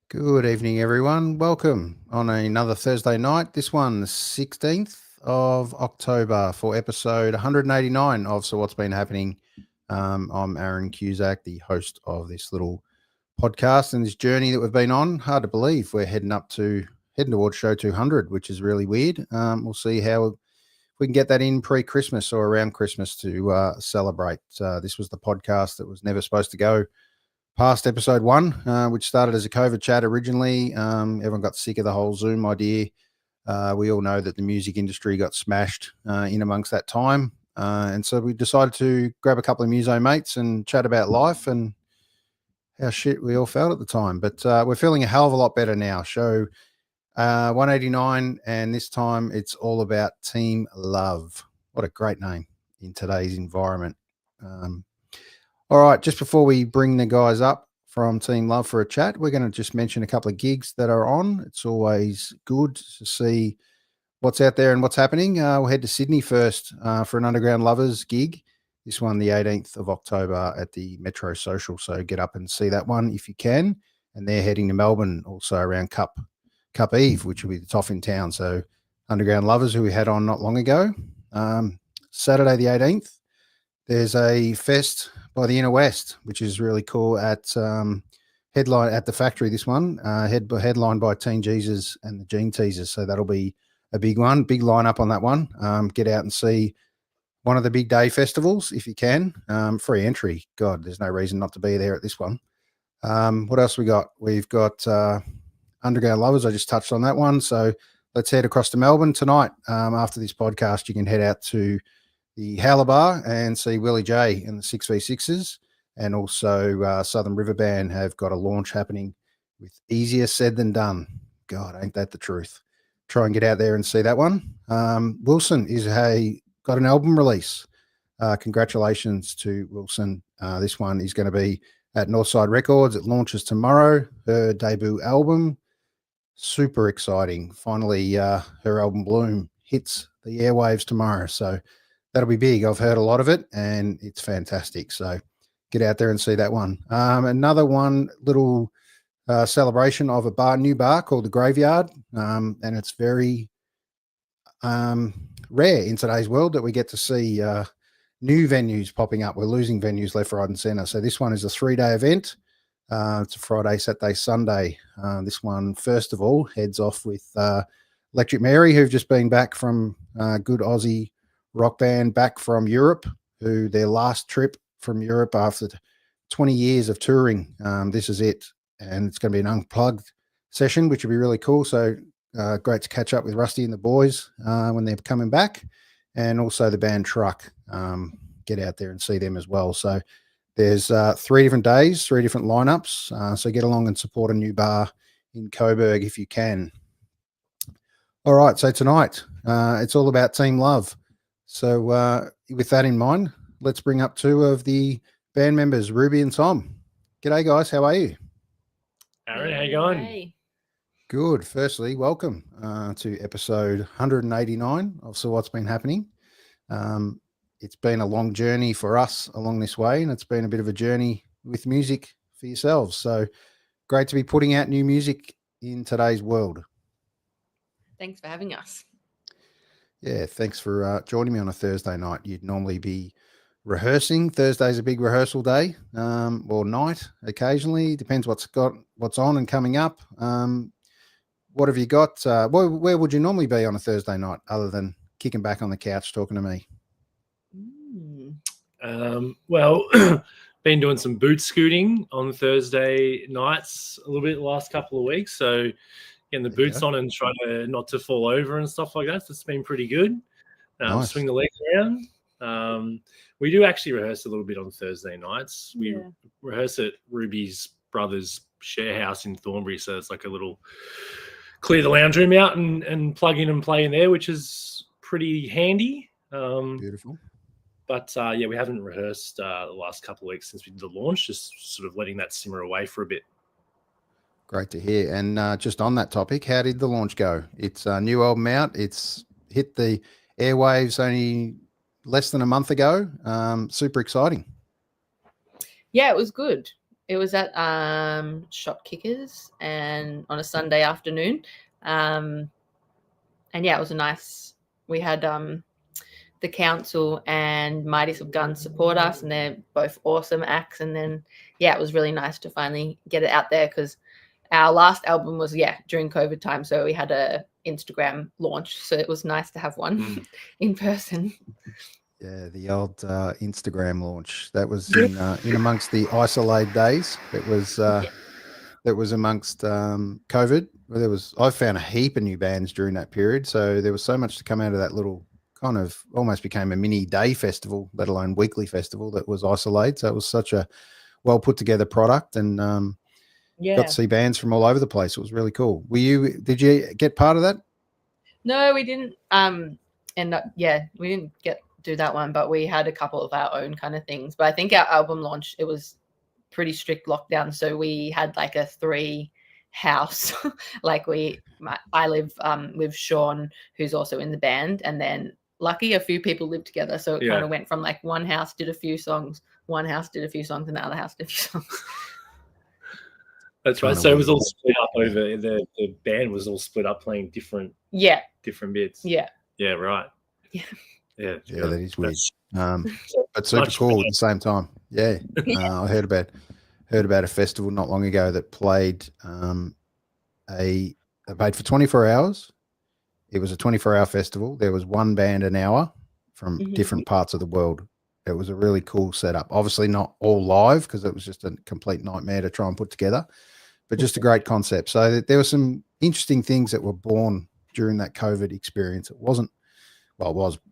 Good evening, everyone. Welcome on another Thursday night. This one, the 16th of October, for episode 189 of So What's Been Happening. I'm Aaron Cusack, the host of this little podcast and this journey that we've been on. Hard to believe we're heading towards show 200, which is really weird. We'll see how we can get that in pre-Christmas or around Christmas to celebrate. This was the podcast that was never supposed to go past episode 1, which started as a COVID chat originally. Everyone got sick of the whole Zoom idea. We all know that the music industry got smashed in amongst that time. And so we decided to grab a couple of muso mates and chat about life and how shit we all felt at the time. But we're feeling a hell of a lot better now. Show 189, and this time it's all about team love. What a great name in today's environment. All right, just before we bring the guys up from Team Love for a chat, we're going to just mention a couple of gigs that are on. It's always good to see what's out there and what's happening. We'll head to Sydney first for an Underground Lovers gig. This one, the 18th of October at the Metro Social. So get up and see that one if you can. And they're heading to Melbourne also around Cup Eve, which will be the toff in town. So Underground Lovers, who we had on not long ago. Saturday the 18th, there's a fest by the Inner West, which is really cool at headline at the Factory. This one headlined by Teen Jesus and the Gene Teasers. So that'll be a big one, big lineup on that one. Get out and see one of the big day festivals if you can. Free entry. God, there's no reason not to be there at this one. What else we got? We've got Underground Lovers. I just touched on that one. So let's head across to Melbourne tonight. After this podcast, you can head out to the Howler Bar and see Willie J and the 6v6s, and also Southern River Band have got a launch happening with Easier Said Than Done. God, ain't that the truth? Try and get out there and see that one. Wilson got an album release. Congratulations to Wilson. This one is going to be at Northside Records. It launches tomorrow, her debut album. Super exciting. Finally, her album Bloom hits the airwaves tomorrow. So that'll be big. I've heard a lot of it and it's fantastic. So get out there and see that one. Another one, little celebration of a new bar called The Graveyard. And it's very rare in today's world that we get to see new venues popping up. We're losing venues left, right and center. So this one is a 3-day event. It's a Friday, Saturday, Sunday. This one, first of all, heads off with Electric Mary, who've just been back from good Aussie rock band back from Europe, who their last trip from Europe after 20 years of touring. This is it. And it's going to be an unplugged session, which will be really cool. So great to catch up with Rusty and the boys when they're coming back. And also the band Truck. Get out there and see them as well. So there's 3 different days, 3 different lineups. So get along and support a new bar in Coburg if you can. All right. So tonight, it's all about team love. So with that in mind, let's bring up 2 of the band members, Ruby and Tom. G'day, guys. How are you? Aaron, how you going? Hey. Good. Firstly, welcome to episode 189 of So What's Been Happening. It's been a long journey for us along this way, and it's been a bit of a journey with music for yourselves. So great to be putting out new music in today's world. Thanks for having us. Yeah, thanks for joining me on a Thursday night. You'd normally be rehearsing. Thursday's a big rehearsal day, or night occasionally. Depends what's on and coming up. What have you got? Where would you normally be on a Thursday night other than kicking back on the couch talking to me? Well, been doing some boot scooting on Thursday nights a little bit the last couple of weeks. So getting the boots on and trying to not to fall over and stuff like that. So it's been pretty good. Nice. Swing the legs around. We do actually rehearse a little bit on Thursday nights. We rehearse at Ruby's brother's share house in Thornbury. So it's like a little clear the lounge room out and plug in and play in there, which is pretty handy. Beautiful. But we haven't rehearsed the last couple of weeks since we did the launch, just sort of letting that simmer away for a bit. Great to hear. And just on that topic, how did the launch go? It's a new album out. It's hit the airwaves only less than a month ago. Super exciting. Yeah, it was good. It was at Shot Kickers and on a Sunday afternoon. And yeah, it was a nice, we had the council and Mighties of Guns support us, and they're both awesome acts. And then, yeah, it was really nice to finally get it out there because our last album was, during COVID time. So we had a Instagram launch. So it was nice to have one in person. Yeah, the old Instagram launch. That was in amongst the isolate days. It was that was amongst COVID. I found a heap of new bands during that period. So there was so much to come out of that little kind of almost became a mini day festival, let alone weekly festival that was isolate. So it was such a well put together product, and got to see bands from all over the place. It was really cool. Did you get part of that? No, we didn't. We didn't do that one, but we had a couple of our own kind of things. But I think our album launch, it was pretty strict lockdown, so we had like a 3 house. I live with Sean, who's also in the band, and then lucky a few people lived together, so it kind of went from like one house did a few songs, one house did a few songs, and the other house did a few songs. That's right. So it was all split up over the band was all split up playing different bits. Yeah, right. Yeah, that is weird. But super cool at the same time. Yeah. I heard about a festival not long ago that played they played for 24 hours. It was a 24-hour festival. There was one band an hour from different parts of the world. It was a really cool setup. Obviously not all live because it was just a complete nightmare to try and put together, but just a great concept. So there were some interesting things that were born during that COVID experience. It wasn't,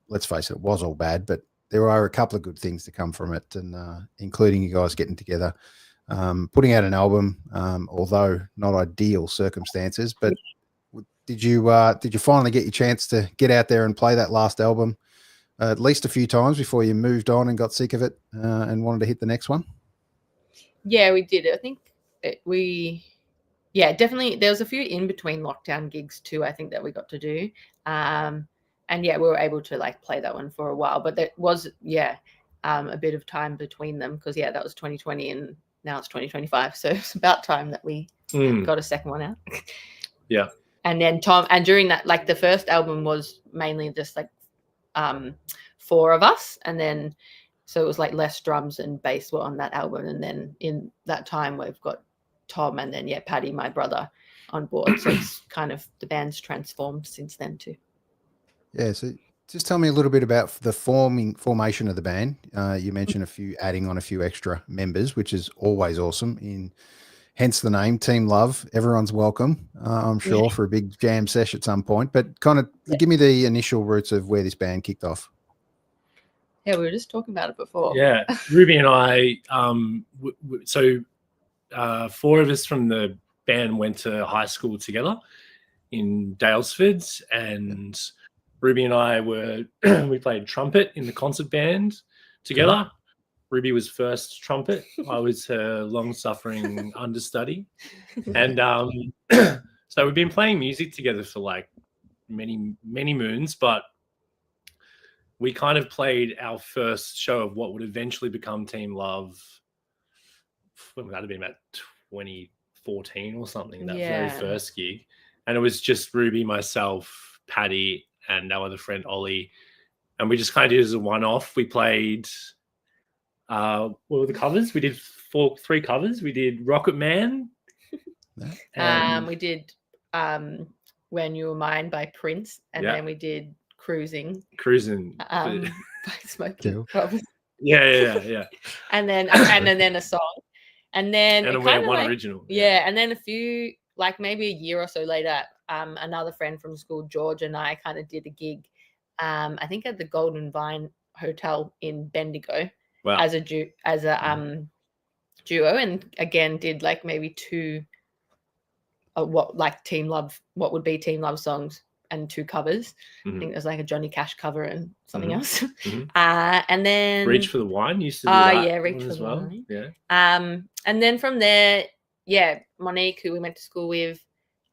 let's face it was all bad, but there are a couple of good things to come from it, and including you guys getting together, putting out an album, although not ideal circumstances. But did you finally get your chance to get out there and play that last album at least a few times before you moved on and got sick of it and wanted to hit the next one? Yeah, we did. I think definitely. There was a few in between lockdown gigs too, I think, that we got to do. And we were able to like play that one for a while, but there was, a bit of time between them because, that was 2020 and now it's 2025. So it's about time that we got a second one out. Yeah. And then during that, like the first album was mainly just like 4 of us. And then, so it was like less drums and bass were on that album. And then in that time we've got Tom and then, Paddy, my brother, on board. So it's kind of, the band's transformed since then too. Yeah. So just tell me a little bit about the formation of the band. You mentioned adding on a few extra members, which is always awesome. Hence the name, Team Love. Everyone's welcome, I'm sure, for a big jam sesh at some point. But kind of give me the initial roots of where this band kicked off. Yeah, we were just talking about it before. Yeah, Ruby and I. So 4 of us from the band went to high school together in Daylesford, and Ruby and I we played trumpet in the concert band together. Ruby was first trumpet. I was her long-suffering understudy. And so we've been playing music together for like many, many moons, but we kind of played our first show of what would eventually become Team Love. That would have been about 2014 or something, that very first gig. And it was just Ruby, myself, Paddy, and our other friend, Ollie. And we just kind of did it as a one-off. We played, what were the covers? We did three covers. We did Rocket Man. We did When You Were Mine by Prince. And then we did Cruising by Smokey Robinson. Yeah. and then a song. And then we had one original. Yeah, and then a few, like maybe a year or so later, another friend from school, George, and I kind of did a gig, I think at the Golden Vine Hotel in Bendigo. Wow. As a duo, and again did like maybe two what would be Team Love songs and two covers. I think there's like a Johnny Cash cover and something else. And then Reach for the Wine used to do that. Reach for the well. Wine. Yeah. And then from there, Monique, who we went to school with,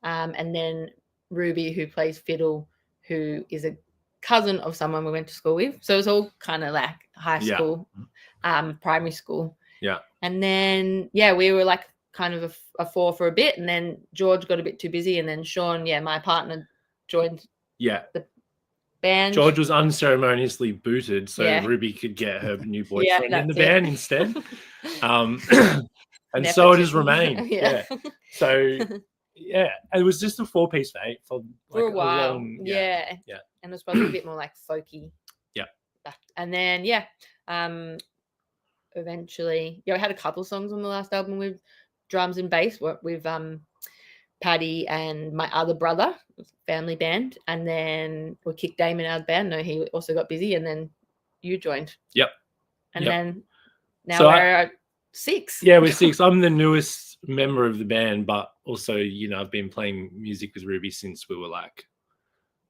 and then Ruby, who plays fiddle, who is a cousin of someone we went to school with. So it was all kind of like high school, primary school. Yeah. And then we were like kind of a four for a bit, and then George got a bit too busy, and then Sean, my partner, joined the band. George was unceremoniously booted so Ruby could get her new boyfriend in the band instead. And so it has remained. So it was just a four-piece mate for like a while. long, and it was probably a bit more like folky. And then eventually we had a couple songs on the last album with drums and bass with Paddy and my other brother, family band, and then we kicked Damon out of the band. No, he also got busy, and then you joined. And then now we're 6. Yeah, we're 6. I'm the newest member of the band, but also, I've been playing music with Ruby since we were like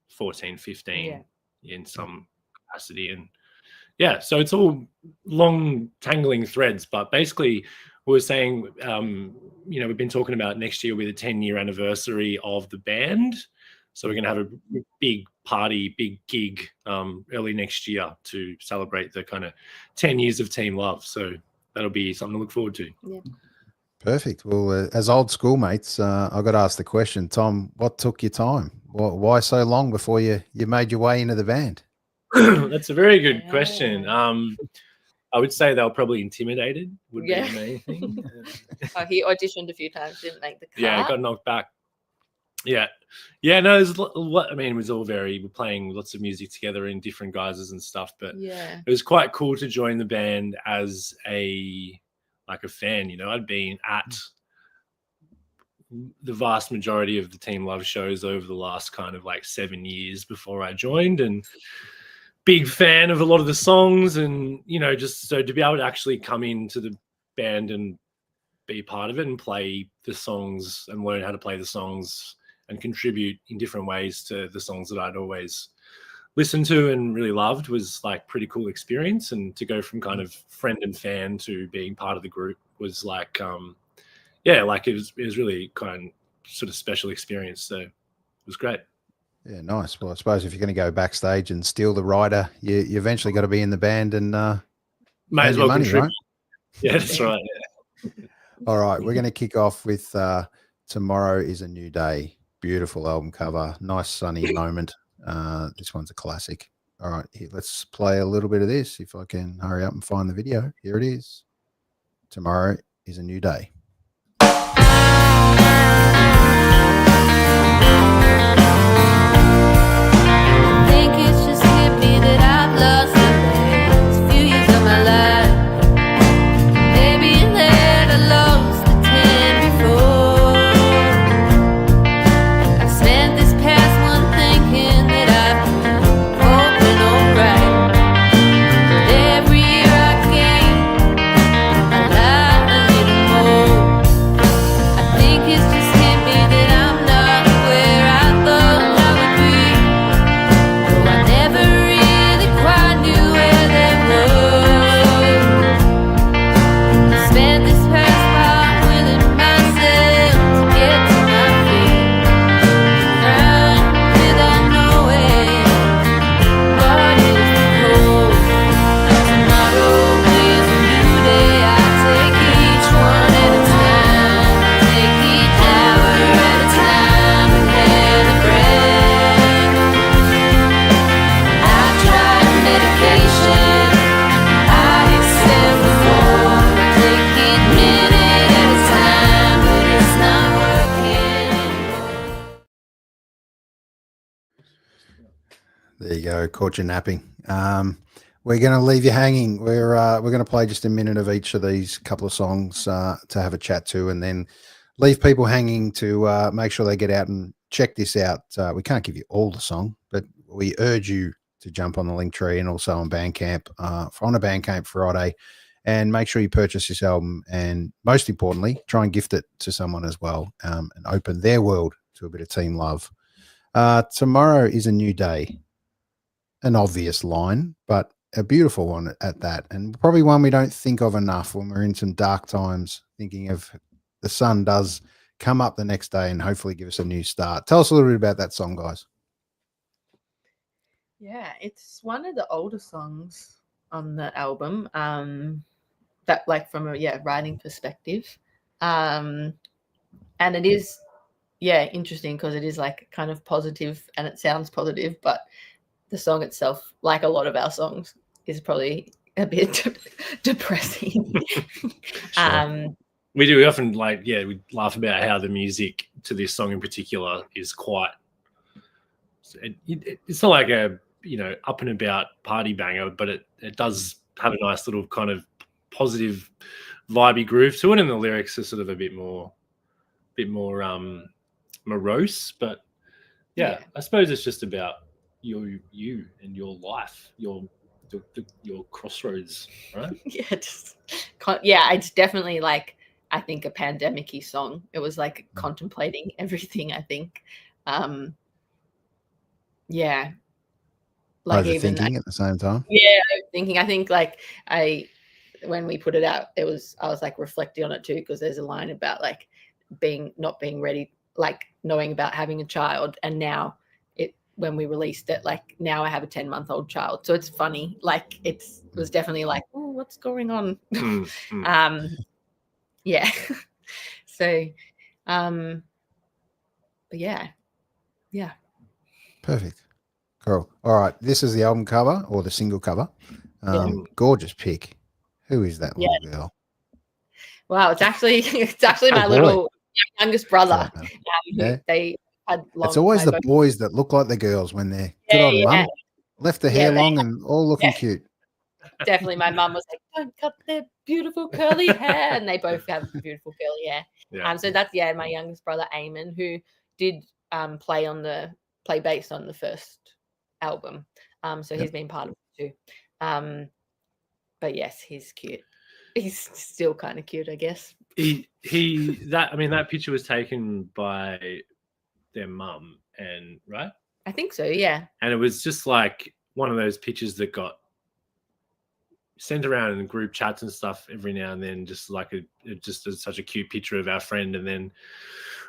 14, 15 in some capacity. And so it's all long tangling threads, but basically we were saying, we've been talking about next year with a 10-year anniversary of the band. So we're going to have a big party, big gig early next year to celebrate the kind of 10 years of Team Love. So that'll be something to look forward to. Yeah. Perfect. Well, as old schoolmates, I've got to ask the question, Tom, what took your time? Why so long before you made your way into the band? That's a very good question. I would say they were probably intimidated would be the main thing. He auditioned a few times, didn't make the cut. Yeah, got knocked back. No, it was all we're playing lots of music together in different guises and stuff, but it was quite cool to join the band as a fan. I'd been at the vast majority of the Team Love shows over the last kind of like 7 years before I joined, and big fan of a lot of the songs, and just so to be able to actually come into the band and be part of it and play the songs and learn how to play the songs and contribute in different ways to the songs that I'd always listened to and really loved was like pretty cool experience. And to go from kind of friend and fan to being part of the group was like it was really kind of sort of special experience. So it was great. Yeah, nice. Well, I suppose if you're going to go backstage and steal the rider, you eventually got to be in the band and might as well money, contribute. right? Yeah, that's right. Yeah. All right, we're going to kick off with Tomorrow Is a New Day. Beautiful album cover, nice sunny moment. This one's a classic. All right, here, let's play a little bit of this. If I can hurry up and find the video. Here it is. Tomorrow Is a New Day. Every year I gain a lot, a little more. There you go. Caught you napping. We're going to leave you hanging. We're going to play just a minute of each of these couple of songs to have a chat to, and then leave people hanging to make sure they get out and check this out. We can't give you all the song, but we urge you to jump on the link tree and also on Bandcamp on a Bandcamp Friday, and make sure you purchase this album, and most importantly, try and gift it to someone as well, and open their world to a bit of team love. Tomorrow is a new day. An obvious line, but a beautiful one at that, and probably one we don't think of enough when we're in some dark times, thinking of the sun does come up the next day and hopefully give us a new start. Tell us a little bit about that song, guys. Yeah, it's one of the older songs on the album, that like from a writing perspective, and it is interesting because it is like kind of positive and it sounds positive, but the song itself, like a lot of our songs, is probably a bit depressing. Sure. We often we laugh about how the music to this song in particular is quite. It's not like a up and about party banger, but it does have a nice little kind of positive, vibey groove to it, and the lyrics are sort of a bit more morose. But I suppose it's just about you and your life, your crossroads, right? It's definitely like, I think, a pandemic-y song. It was like contemplating everything, I think. Like overthinking at the same time. Thinking. I think like when we put it out, I was like reflecting on it too, because there's a line about like not being ready, like knowing about having a child, and now when we released it, like now I have a 10-month-old child, so it's funny. Like it was definitely like, oh, what's going on? So but yeah Perfect. Cool. All right, this is the album cover, or the single cover. Gorgeous pick. Who is that little girl? Wow, it's actually my little youngest brother. They had long, it's always the boys that look like the girls when they're good on mum. Left the hair long and all looking cute. Definitely, my mum was like, "Don't cut their beautiful curly hair," and they both have beautiful curly hair. So that's my youngest brother, Eamon, who did play bass on the first album. So he's been part of it too. But yes, he's cute. He's still kind of cute, I guess. That picture was taken by their mum, and right? I think so, yeah. And it was just like one of those pictures that got sent around in group chats and stuff every now and then, just like such a cute picture of our friend. And then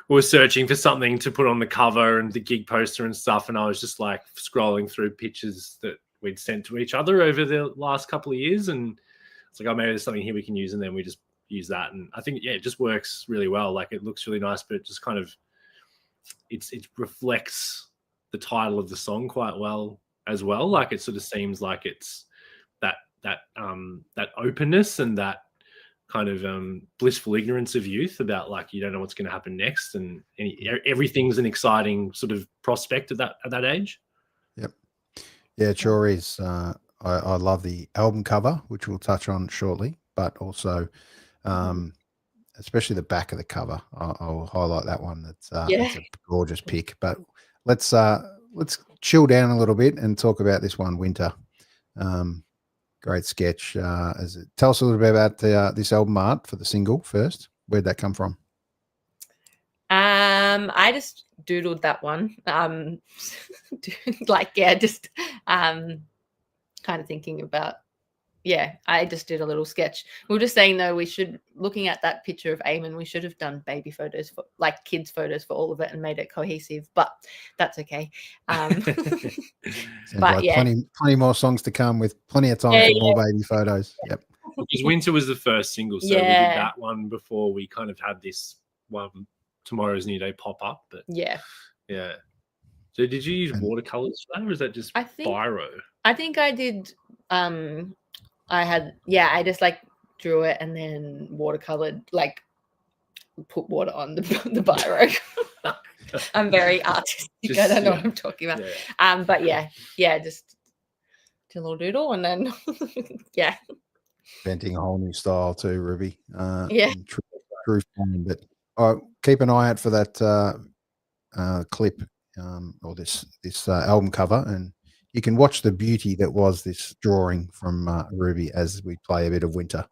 we were searching for something to put on the cover and the gig poster and stuff, and I was just like scrolling through pictures that we'd sent to each other over the last couple of years, and it's like, oh, maybe there's something here we can use, and then we just use that. And I think it just works really well. Like, it looks really nice, but it just kind of it reflects the title of the song quite well as well. Like, it sort of seems like it's that openness and that kind of blissful ignorance of youth about, like, you don't know what's going to happen next, and everything's an exciting sort of prospect at that age. Yep. Yeah, it sure is. I love the album cover, which we'll touch on shortly, but also especially the back of the cover. I'll highlight that one. It's a gorgeous pick. But let's chill down a little bit and talk about this one, Winter. Great sketch. Tell us a little bit about this album art for the single first. Where'd that come from? I just doodled that one. Kind of thinking about, I just did a little sketch. We were just saying, though, looking at that picture of Eamon, we should have done baby photos, for like kids photos for all of it, and made it cohesive, but that's okay. But like plenty more songs to come, with plenty of time for more baby photos. Yep. Because Winter was the first single, so we did that one before we kind of had this one, Tomorrow's New Day, pop up. But yeah. So did you use watercolors for that, or is that just biro? I think I did. I just like drew it and then watercolored, like put water on the biro. I'm very artistic. I don't know what I'm talking about. But just do a little doodle and then Inventing a whole new style too, Ruby. Yeah. True form. But keep an eye out for that clip or this album cover, and you can watch the beauty that was this drawing from Ruby as we play a bit of Winter.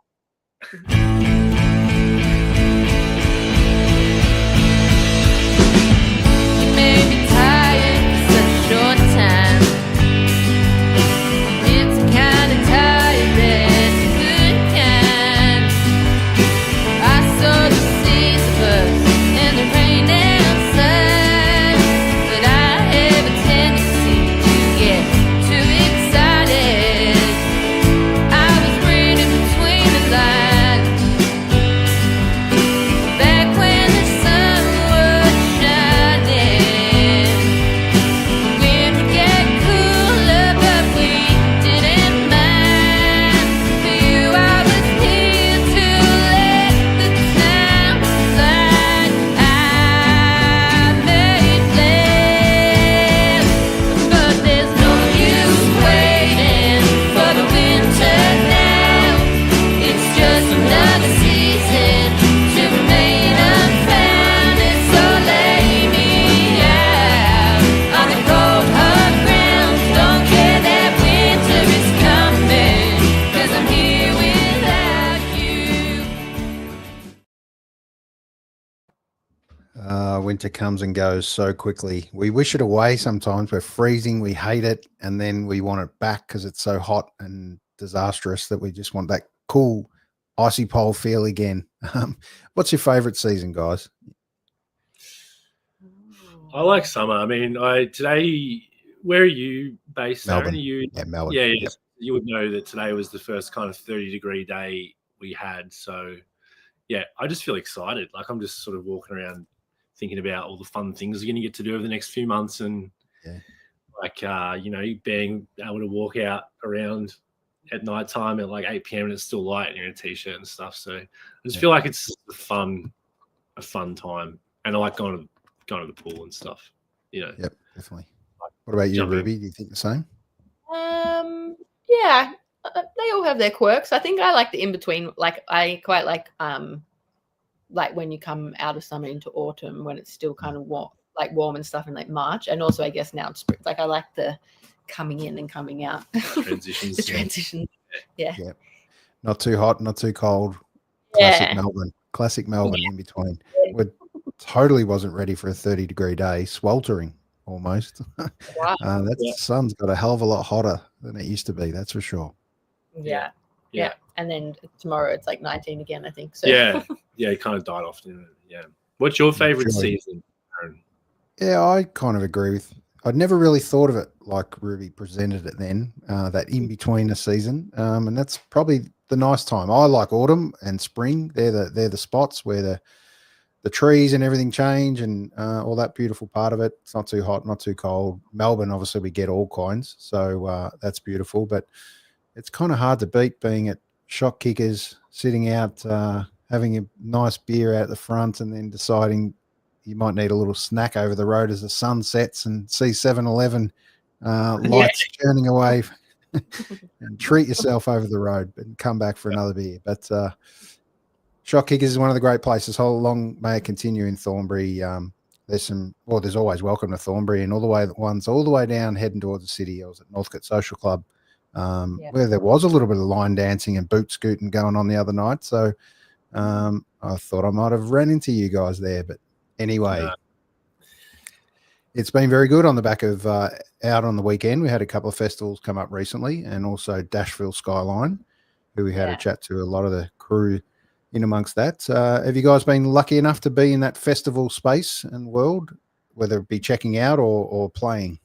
Winter comes and goes so quickly. We wish it away sometimes. We're freezing. We hate it. And then we want it back because it's so hot and disastrous that we just want that cool icy pole feel again. What's your favorite season, guys? I like summer. I mean, today, where are you based, Melbourne. Aaron? Yeah, Melbourne. Yeah. Yep. You would know that today was the first kind of 30-degree day we had. So, yeah, I just feel excited. Like I'm just sort of walking around thinking about all the fun things we're going to get to do over the next few months, and being able to walk out around at night time at like 8 p.m. and it's still light and you're in a t-shirt and stuff. So I just feel like it's a fun time, and I like going to the pool and stuff. Yep, definitely. What about you, Ruby? Do you think the same? Yeah, they all have their quirks. I think I like the in between. Like I quite like when you come out of summer into autumn when it's still kind of warm and stuff in like March, and also I guess now it's spring. Like I like the coming in and coming out transitions. The transition. Yeah. Not too hot, not too cold. Classic Melbourne in between. We totally wasn't ready for a 30-degree day, sweltering almost. Wow. The sun's got a hell of a lot hotter than it used to be, that's for sure. Yeah. And then tomorrow it's like 19 again, I think. So it kind of died off, didn't it? Yeah. What's your favorite season, Aaron? Yeah, I kind of agree with. I'd never really thought of it like Ruby presented it then, that in between the season, and that's probably the nice time. I like autumn and spring. They're the spots where the trees and everything change, and all that beautiful part of it. It's not too hot, not too cold. Melbourne, obviously, we get all kinds, so that's beautiful. But it's kind of hard to beat being at Shot Kickers, sitting out, having a nice beer out the front, and then deciding you might need a little snack over the road as the sun sets and see 7-Eleven lights churning away, and treat yourself over the road and come back for another beer. But Shot Kickers is one of the great places. How long may it continue in Thornbury? There's always Welcome to Thornbury, and all the way down heading towards the city. I was at Northcote Social Club, where there was a little bit of line dancing and boot scooting going on the other night. So I thought I might have ran into you guys there, but anyway, it's been very good on the back of out on the weekend. We had a couple of festivals come up recently, and also Dashville Skyline, who we had a chat to a lot of the crew in amongst that. Have you guys been lucky enough to be in that festival space and world, whether it be checking out or playing?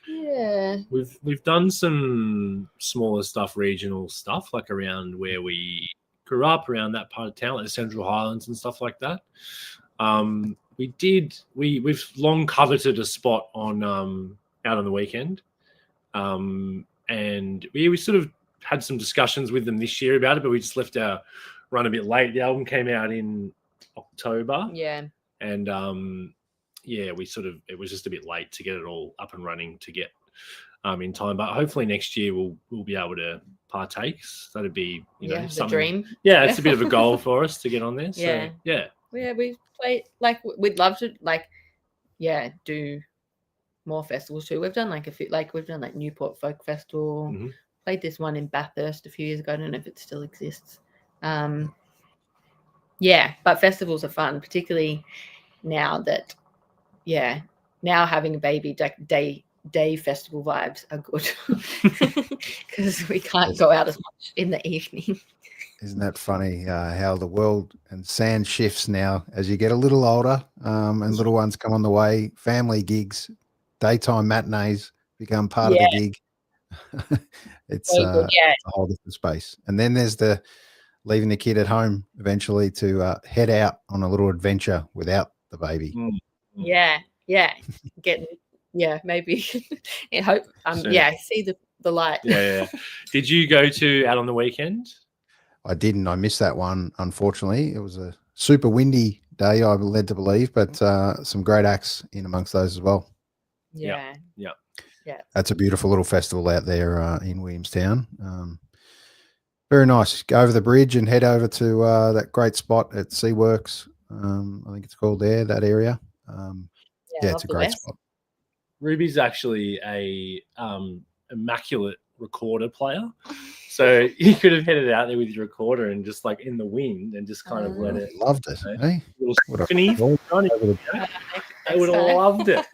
Yeah, we've done some smaller stuff, regional stuff, like around where we grew up, around that part of town, like the Central Highlands and stuff like that. We've long coveted a spot on out on the weekend, and we sort of had some discussions with them this year about it, but we just left our run a bit late. The album came out in October. Yeah. And it was just a bit late to get it all up and running to get in time. But hopefully next year we'll be able to partake. So that'd be the something. dream. Yeah, it's a bit of a goal for us to get on there. So, Yeah. We play we'd love to do more festivals too. We've done we've done Newport Folk Festival. Mm-hmm. Played this one in Bathurst a few years ago. I don't know if it still exists. But festivals are fun, particularly now that now having a baby, day festival vibes are good because we can't go out as much in the evening. Isn't that funny how the world and sand shifts now as you get a little older and little ones come on the way? Family gigs, daytime matinees become part of the gig. It's a whole different space. And then there's the leaving the kid at home eventually to head out on a little adventure without the baby. Maybe I hope see the light. Did you go to Out on the Weekend? I didn't. I missed that one, unfortunately. It was a super windy day, I'm led to believe, but some great acts in amongst those as well. Yeah. That's a beautiful little festival out there in Williamstown. Very nice. Go over the bridge and head over to that great spot at Seaworks. I think it's called there, that area. It's a great spot. Ruby's actually a immaculate recorder player. So you could have headed out there with your recorder and just in the wind and just kind of let it. Loved it. Hey? Little symphony. They would have loved it.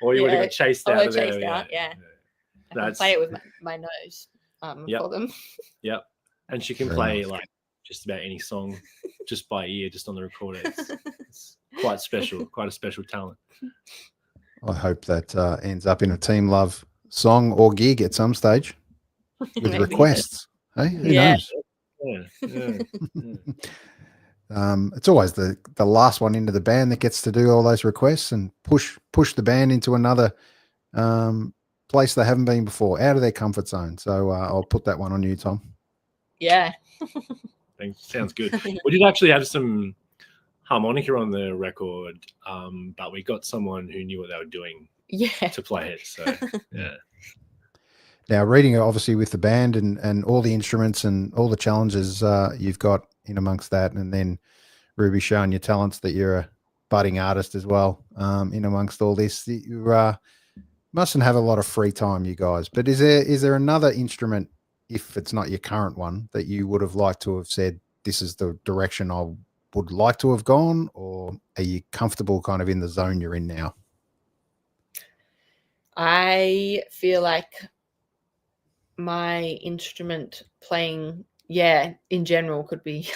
Or you would have got chased out of there. I can play it with my nose for them. Yep. And she can play just about any song just by ear, just on the recorder. It's quite special, quite a special talent. I hope that ends up in a Team Love song or gig at some stage with requests. Hey, who knows? It's always the last one into the band that gets to do all those requests and push the band into another place they haven't been before, out of their comfort zone. So I'll put that one on you, Tom. Yeah. Sounds good. We did actually have some harmonica on the record, but we got someone who knew what they were doing to play it. So Now, reading obviously with the band and all the instruments and all the challenges you've got in amongst that, and then Ruby showing your talents that you're a budding artist as well in amongst all this. You mustn't have a lot of free time, you guys. But is there another instrument, if it's not your current one, that you would have liked to have said, this is the direction I would like to have gone, or are you comfortable kind of in the zone you're in now? I feel like my instrument playing, in general could be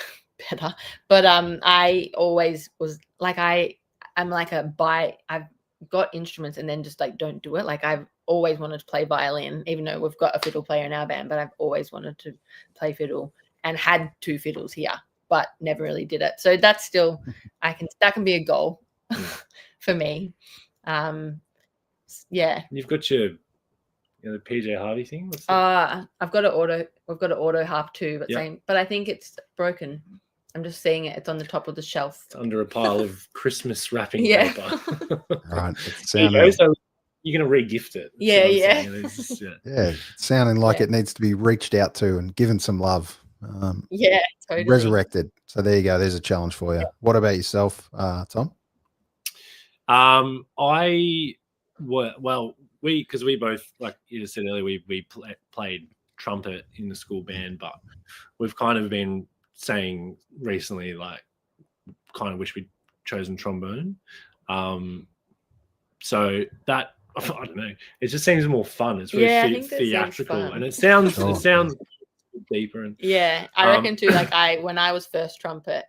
better. But I always was I'm I've got instruments and then just don't do it. I've always wanted to play violin, even though we've got a fiddle player in our band, but I've always wanted to play fiddle and had 2 fiddles here, but never really did it. So that's still, that can be a goal for me. You've got your the PJ Harvey thing. We've got an auto harp too, but I think it's broken. I'm just seeing it. It's on the top of the shelf. It's under a pile of Christmas wrapping paper. Right. So you're going to re-gift it. It's sounding like it needs to be reached out to and given some love. Totally. Resurrected. So there you go. There's a challenge for you. What about yourself, Tom? Because we both, like you said earlier, we played trumpet in the school band, but we've kind of been saying recently, kind of wish we'd chosen trombone. So that, I don't know, it just seems more fun. It's really theatrical, and it sounds deeper. And I reckon too. When I was first trumpet,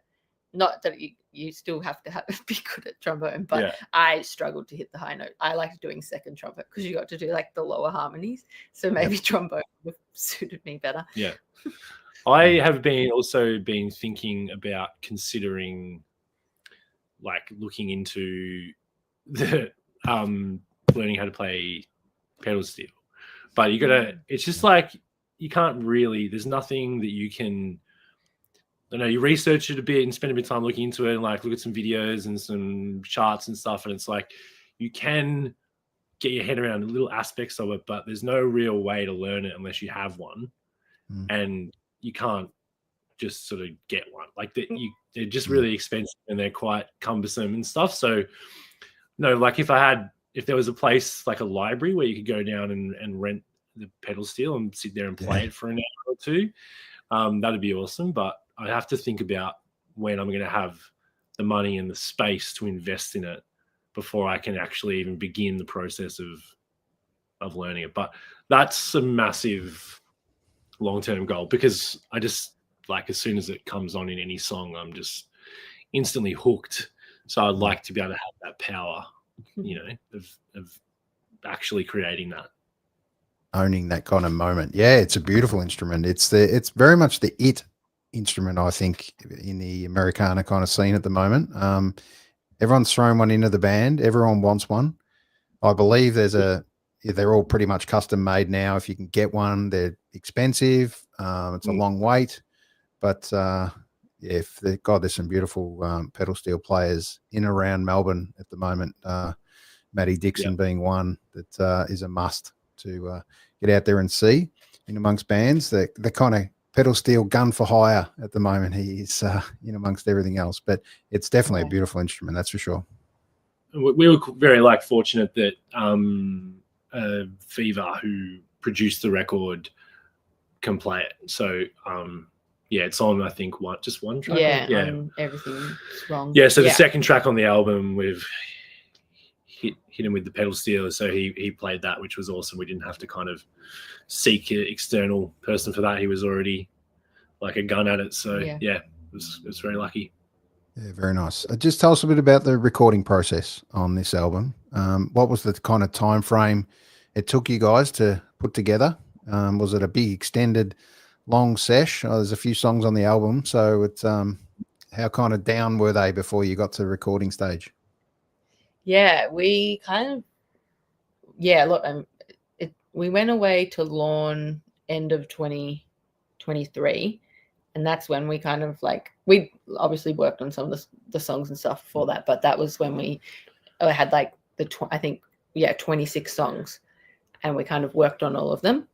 not that you still have to be good at trombone, but I struggled to hit the high note. I liked doing second trumpet because you got to do the lower harmonies. So maybe trombone would have suited me better. Yeah. I have been thinking about considering looking into the learning how to play pedal steel. But it's just you can't really, there's nothing that you can know, you research it a bit and spend a bit of time looking into it and like look at some videos and some charts and stuff. And it's like you can get your head around little aspects of it, but there's no real way to learn it unless you have one. And you can't just sort of get one. Like they're just really expensive and they're quite cumbersome and stuff. So no, like if there was a place like a library where you could go down and rent the pedal steel and sit there and play it for an hour or two, that'd be awesome. But I have to think about when I'm going to have the money and the space to invest in it before I can actually even begin the process of learning it. But that's a massive long-term goal, because I just like, as soon as it comes on in any song, I'm just instantly hooked. So I'd like to be able to have that power, you know, of actually creating that. Owning that kind of moment. Yeah, it's a beautiful instrument. It's very much the it instrument, I think, in the Americana kind of scene at the moment. Everyone's thrown one into the band. Everyone wants one. I believe they're all pretty much custom made now. If you can get one, they're expensive. It's a long wait, but there's some beautiful pedal steel players in and around Melbourne at the moment. Matty Dixon being one that is a must to get out there and see in amongst bands. The kind of pedal steel gun for hire at the moment. He is in amongst everything else, but it's definitely a beautiful instrument, that's for sure. We were very fortunate that Fever, who produced the record, can play it. So it's on, I think, just one track. Everything's wrong. So the second track on the album, we've hit him with the pedal steel, so he played that, which was awesome. We didn't have to kind of seek an external person for that. He was already like a gun at it. So it was very lucky. Yeah, very nice. Just tell us a bit about the recording process on this album. What was the kind of time frame it took you guys to put together? Was it a big extended long sesh? There's a few songs on the album, so it's how kind of down were they before you got to the recording stage? Yeah, we kind of we went away to Lawn end of 2023, and that's when we kind of we obviously worked on some of the songs and stuff before that, but that was when we had 26 songs, and we kind of worked on all of them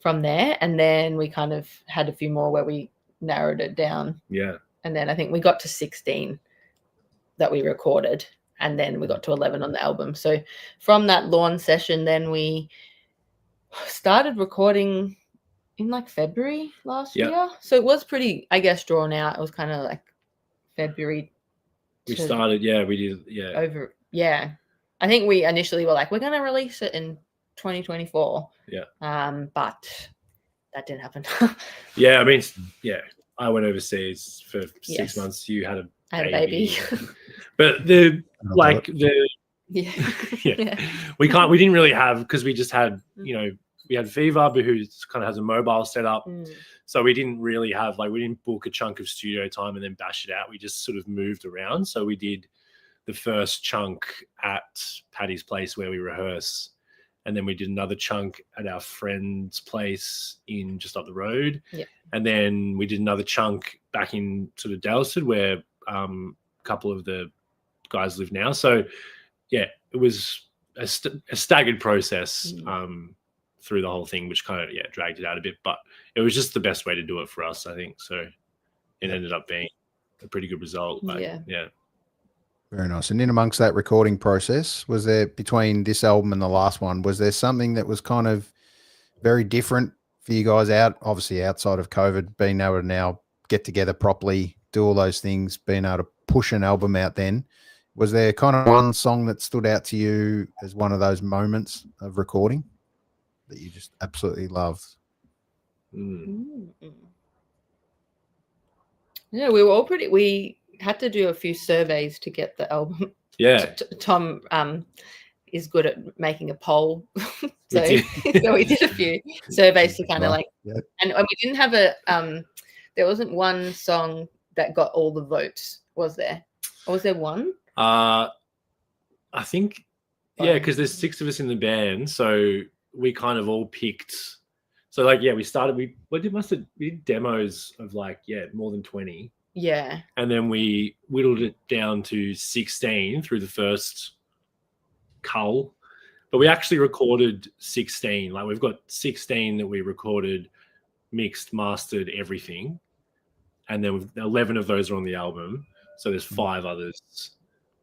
from there. And then we kind of had a few more where we narrowed it down. Yeah. And then I think we got to 16 that we recorded, and then we got to 11 on the album. So from that Lawn session, then we started recording in February last year. So it was pretty, I guess, drawn out. It was kind of February. We started, we did, over, I think we initially were we're going to release it in 2024. But that didn't happen. I mean, I went overseas for 6 months. You had a baby. But we didn't really have, because we just had, we had Viva, who kind of has a mobile setup. So we didn't really have, we didn't book a chunk of studio time and then bash it out. We just sort of moved around. So we did the first chunk at Paddy's place where we rehearse. And then we did another chunk at our friend's place in just up the road. And then we did another chunk back in sort of Dalesford, where a couple of the guys live now. So it was a staggered process through the whole thing, which kind of dragged it out a bit, but it was just the best way to do it for us, I think. So it ended up being a pretty good result. Very nice. And in amongst that recording process, was there, between this album and the last one, was there something that was kind of very different for you guys obviously outside of COVID, being able to now get together properly, do all those things, being able to push an album out then? Was there kind of one song that stood out to you as one of those moments of recording that you just absolutely loved? Yeah, we were all we had to do a few surveys to get the album. Tom is good at making a poll. So we did a few surveys to kind of and we didn't have there wasn't one song that got all the votes, was there? Or was there one? I think, because there's 6 of us in the band, so we kind of all picked So like, yeah, we did demos of like, more than 20. Yeah. And then we whittled it down to 16 through the first cull. But we actually recorded 16. Like we've got 16 that we recorded, mixed, mastered, everything. And then 11 of those are on the album. So there's 5 others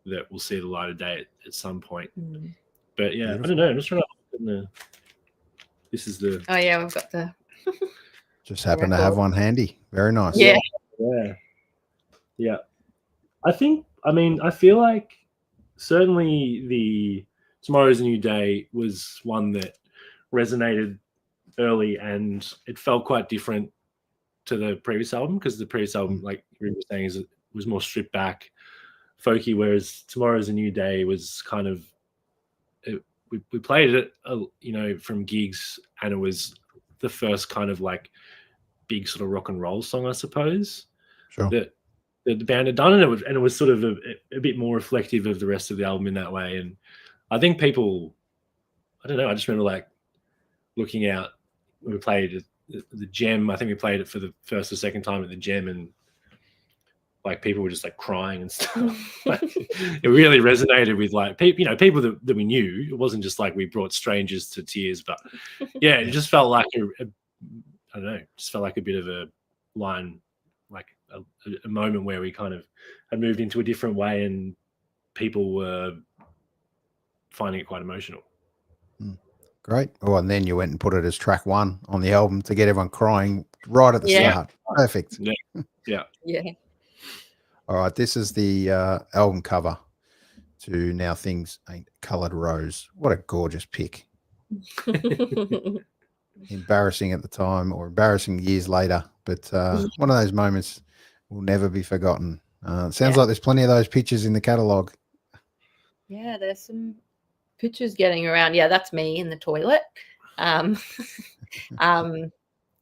that will see the light of day at some point. But yeah, beautiful. I don't know. I'm just trying to open this is the... Oh yeah, we've got the... Just happen to have one handy. Very nice. Yeah. Yeah. I feel like certainly the Tomorrow's a New Day was one that resonated early, and it felt quite different to the previous album, because the previous album, like you were saying, was more stripped back, folky, whereas Tomorrow's a New Day was kind of... We played it, from gigs, and it was the first kind of like big sort of rock and roll song, I suppose. Sure. That the band had done, and it was sort of a bit more reflective of the rest of the album in that way. And I think people, I don't know, I just remember like looking out when we played the Gem. I think we played it for the first or second time at the Gem, and like people were just like crying and stuff. Like, it really resonated with like people that we knew. It wasn't just like we brought strangers to tears, but yeah, it just felt like I don't know, just felt like a bit of a line, like a moment where we kind of had moved into a different way, and people were finding it quite emotional. Great. Oh, and then you went and put it as track 1 on the album to get everyone crying right at the start. Perfect. Yeah. All right, this is the album cover to Now Things Ain't Coloured Rose. What a gorgeous pic. Embarrassing at the time, or embarrassing years later, but one of those moments will never be forgotten. It sounds like there's plenty of those pictures in the catalogue. Yeah, there's some pictures getting around. Yeah, that's me in the toilet.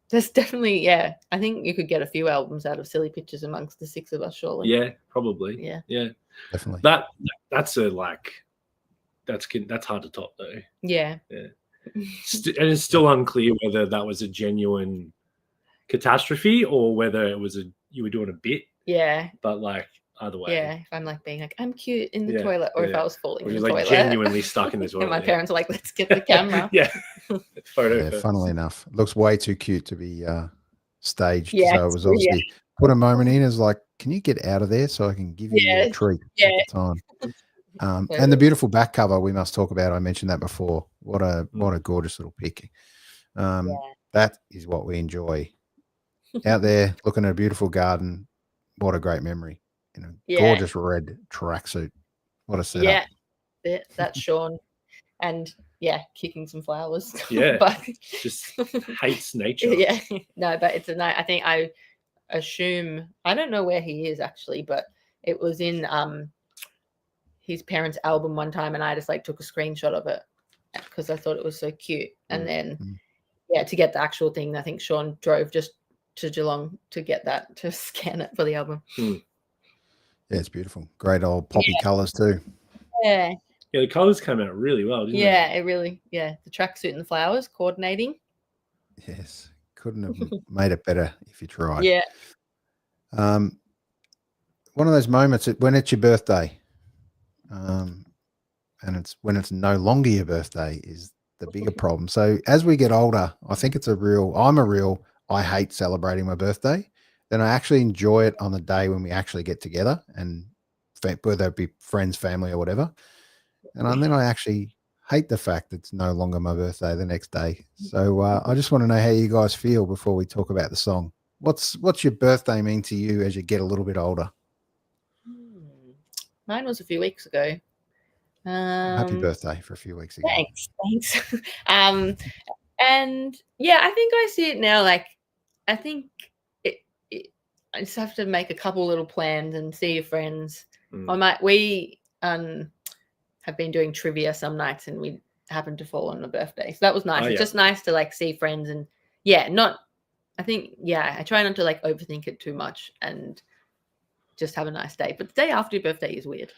There's definitely, I think you could get a few albums out of silly pictures amongst the 6 of us, surely. Yeah, probably. Yeah, definitely. That's hard to top though. Yeah. And it's still unclear whether that was a genuine catastrophe or whether it was you were doing a bit. Yeah. But like either way. Yeah, if I'm like being like, I'm cute in the toilet, or if I was falling in the toilet. Genuinely stuck in the toilet. And my parents are like, let's get the camera. Photo. Yeah, funnily enough, it looks way too cute to be staged. Yeah, so it was obviously put a moment in as like, can you get out of there so I can give you a treat at the time? And the beautiful back cover we must talk about. I mentioned that before. What a gorgeous little pic. That is what we enjoy. Out there looking at a beautiful garden. What a great memory. Gorgeous red tracksuit. What a setup. Yeah, that's Sean. And kicking some flowers. Yeah, but just hates nature. Yeah, no, but it's a night. I think I assume, I don't know where he is actually, but it was in his parents' album one time, and I just like took a screenshot of it because I thought it was so cute. And then to get the actual thing, I think Sean drove just to Geelong to get that, to scan it for the album. Yeah, it's beautiful. Great old poppy colours too. Yeah. Yeah, the colours came out really well, didn't they? It really, the tracksuit and the flowers coordinating. Yes, couldn't have made it better if you tried. Yeah. One of those moments when it's your birthday, and it's when it's no longer your birthday is the bigger problem. So as we get older, I think I hate celebrating my birthday. Then I actually enjoy it on the day when we actually get together, and whether it be friends, family, or whatever. And then I actually hate the fact it's no longer my birthday the next day. So I just want to know how you guys feel before we talk about the song. What's your birthday mean to you as you get a little bit older? Mine was a few weeks ago. Happy birthday for a few weeks ago. Thanks. And I think I see it now. Like, I think I just have to make a couple little plans and see your friends. We have been doing trivia some nights, and we happened to fall on a birthday, so that was nice. It's just nice to like see friends, and I try not to like overthink it too much and just have a nice day. But the day after your birthday is weird.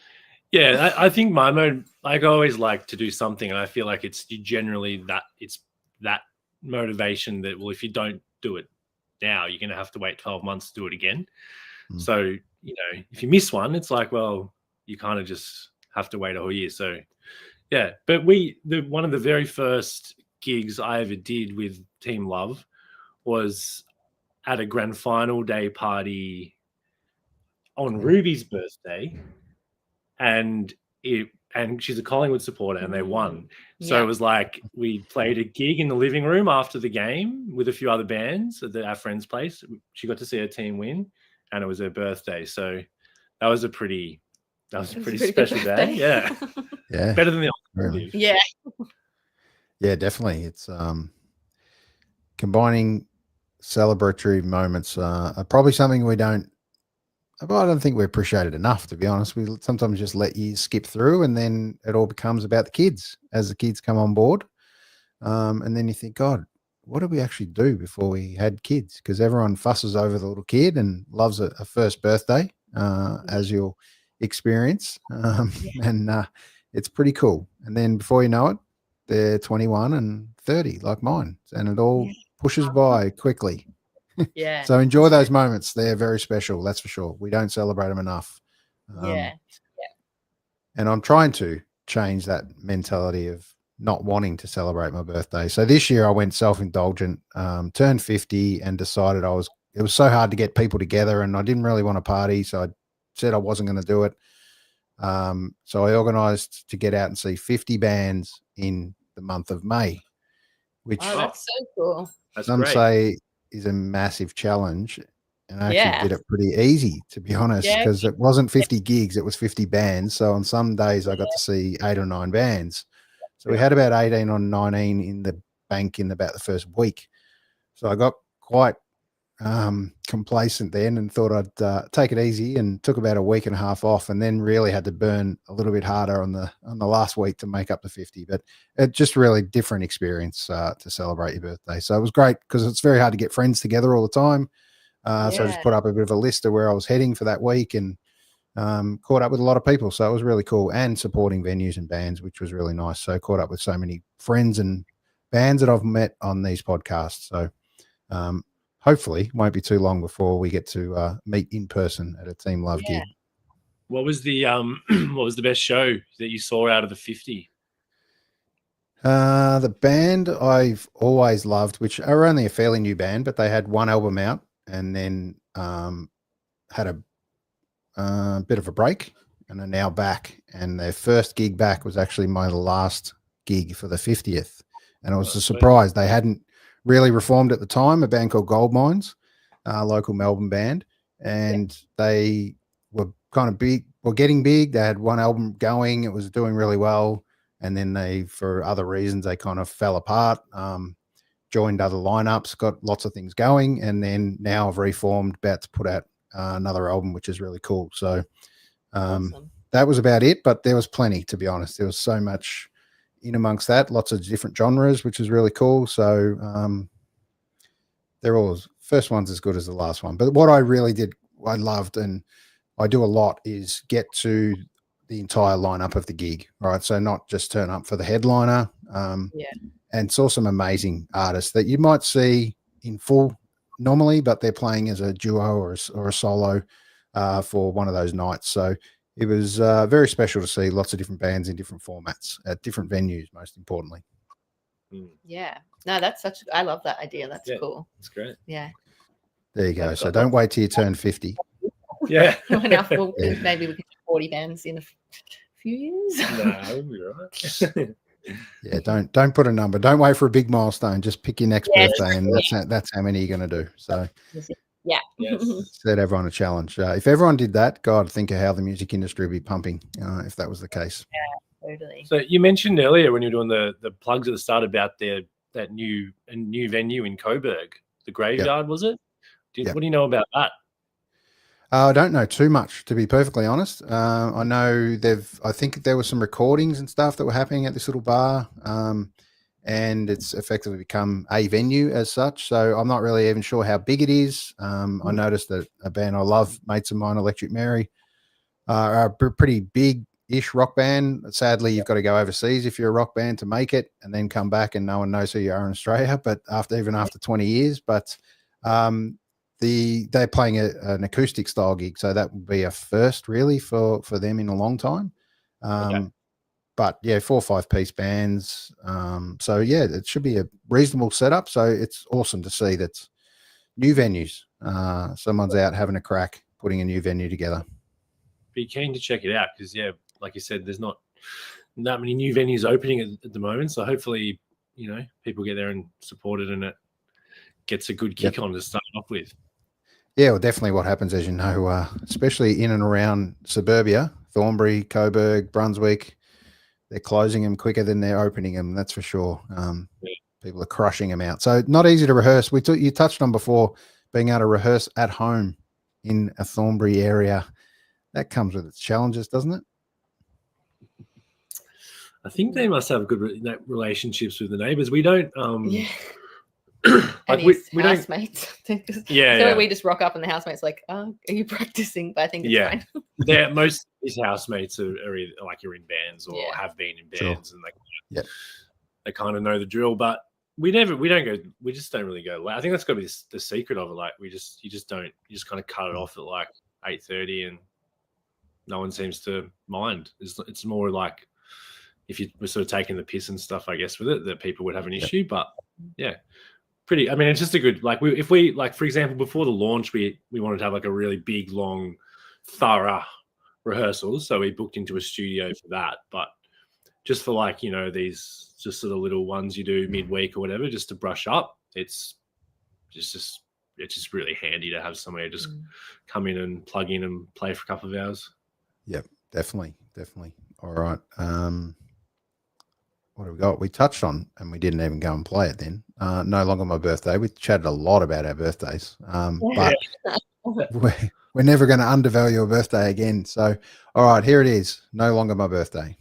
Yeah, I think my mode, like, I always like to do something, and I feel like it's generally that motivation that, well, if you don't do it now, you're going to have to wait 12 months to do it again. So, you know, if you miss one, it's like, well, you kind of just have to wait a whole year. So, yeah. But one of the very first gigs I ever did with Team Love was at a grand final day party on Ruby's birthday, and she's a Collingwood supporter, and they won. So it was like we played a gig in the living room after the game with a few other bands at our friend's place. She got to see her team win, and it was her birthday. So that was a pretty special day. Yeah. Yeah. Better than the Really. alternative. Yeah. Yeah, definitely. It's combining celebratory moments are probably something I don't think we appreciate it enough, to be honest. We sometimes just let you skip through, and then it all becomes about the kids as the kids come on board. And then you think, God, what did we actually do before we had kids? Because everyone fusses over the little kid and loves a first birthday, as you'll experience. And it's pretty cool. And then before you know it, they're 21 and 30 like mine, and it all pushes by quickly. Yeah. So enjoy those moments. They're very special. That's for sure. We don't celebrate them enough. And I'm trying to change that mentality of not wanting to celebrate my birthday. So this year I went self-indulgent, turned 50, and decided it was so hard to get people together, and I didn't really want to party. So I said I wasn't going to do it. So I organized to get out and see 50 bands in the month of May, which that's so cool. That's some great. say is a massive challenge. And I actually did it pretty easy, to be honest, because it wasn't 50 gigs, it was 50 bands. So on some days I got to see 8 or 9 bands. So we had about 18 or 19 in the bank in about the first week. So I got quite complacent then and thought I'd take it easy, and took about a week and a half off, and then really had to burn a little bit harder on the last week to make up the 50. But it just really different experience to celebrate your birthday. So it was great because it's very hard to get friends together all the time. So I just put up a bit of a list of where I was heading for that week, and caught up with a lot of people. So it was really cool, and supporting venues and bands, which was really nice. So caught up with so many friends and bands that I've met on these podcasts. So hopefully won't be too long before we get to meet in person at a Team Love gig. What was the best show that you saw out of the 50? The band I've always loved, which are only a fairly new band, but they had one album out and then had a bit of a break and are now back. And their first gig back was actually my last gig for the 50th. And it was a surprise. They hadn't really reformed at the time, a band called Gold Mines, local Melbourne band. And they were kind of big, were getting big. They had one album going. It was doing really well. And then they, for other reasons, they kind of fell apart, joined other lineups, got lots of things going. And then now have reformed, about to put out another album, which is really cool. So Awesome. That was about it, but there was plenty, to be honest. There was so much in amongst that, lots of different genres, which is really cool. So they're all, first one's as good as the last one. But what I really did, I loved, and I do a lot, is get to the entire lineup of the gig, right? So not just turn up for the headliner, and saw some amazing artists that you might see in full normally, but they're playing as a duo or a solo for one of those nights. So it was very special to see lots of different bands in different formats at different venues, most importantly. Yeah. No, that's I love that idea. That's cool. That's great. Yeah. There you go. So don't wait till you turn 50. Yeah. Maybe we can do 40 bands in a few years. No, we'll be right. Yeah, don't put a number. Don't wait for a big milestone. Just pick your next birthday, and that's how many you're going to do. So yeah, set everyone a challenge. If everyone did that, God, think of how the music industry would be pumping if that was the case. Yeah, totally. So you mentioned earlier when you were doing the plugs at the start about that new venue in Coburg, the Graveyard, was it? What do you know about that? I don't know too much, to be perfectly honest. I know I think there were some recordings and stuff that were happening at this little bar, and it's effectively become a venue as such. So I'm not really even sure how big it is. I noticed that a band I love, mates of mine, Electric Mary, are pretty big ish rock band. Sadly, you've got to go overseas if you're a rock band to make it, and then come back and no one knows who you are in Australia. But after 20 years, but they're playing an acoustic style gig, so that would be a first really for them in a long time. But yeah, 4 or 5 piece bands. So yeah, it should be a reasonable setup. So it's awesome to see that new venues. Someone's out having a crack, putting a new venue together. Be keen to check it out because, yeah, like you said, there's not that many new venues opening at the moment. So hopefully, people get there and support it, and it gets a good kick on to start off with. Yeah, well, definitely what happens, as you know, especially in and around suburbia, Thornbury, Coburg, Brunswick, they're closing them quicker than they're opening them. That's for sure. People are crushing them out. So not easy to rehearse. You touched on before being able to rehearse at home in a Thornbury area. That comes with its challenges, doesn't it? I think they must have good relationships with the neighbours. We don't. And his housemates. Yeah. We just rock up and the housemates are like, "Oh, are you practicing?" But I think it's fine. Most of his housemates are either are in bands or have been in bands, and they kind of know the drill. But we just don't really go. I think that's got to be the secret of it. Like you just kind of cut it off at 8:30, and no one seems to mind. It's more like if you were sort of taking the piss and stuff, I guess, with it, that people would have an issue. But yeah. It's just a good, if we for example, before the launch, we wanted to have a really big, long, thorough rehearsal. So we booked into a studio for that. But just for these just sort of little ones you do midweek or whatever, just to brush up, it's just really handy to have somewhere just come in and plug in and play for a couple of hours. Yep, definitely. All right. What have we got? We touched on, and we didn't even go and play it then. No longer my birthday. We chatted a lot about our birthdays, but we're never going to undervalue a birthday again. So, all right, here it is. No longer my birthday.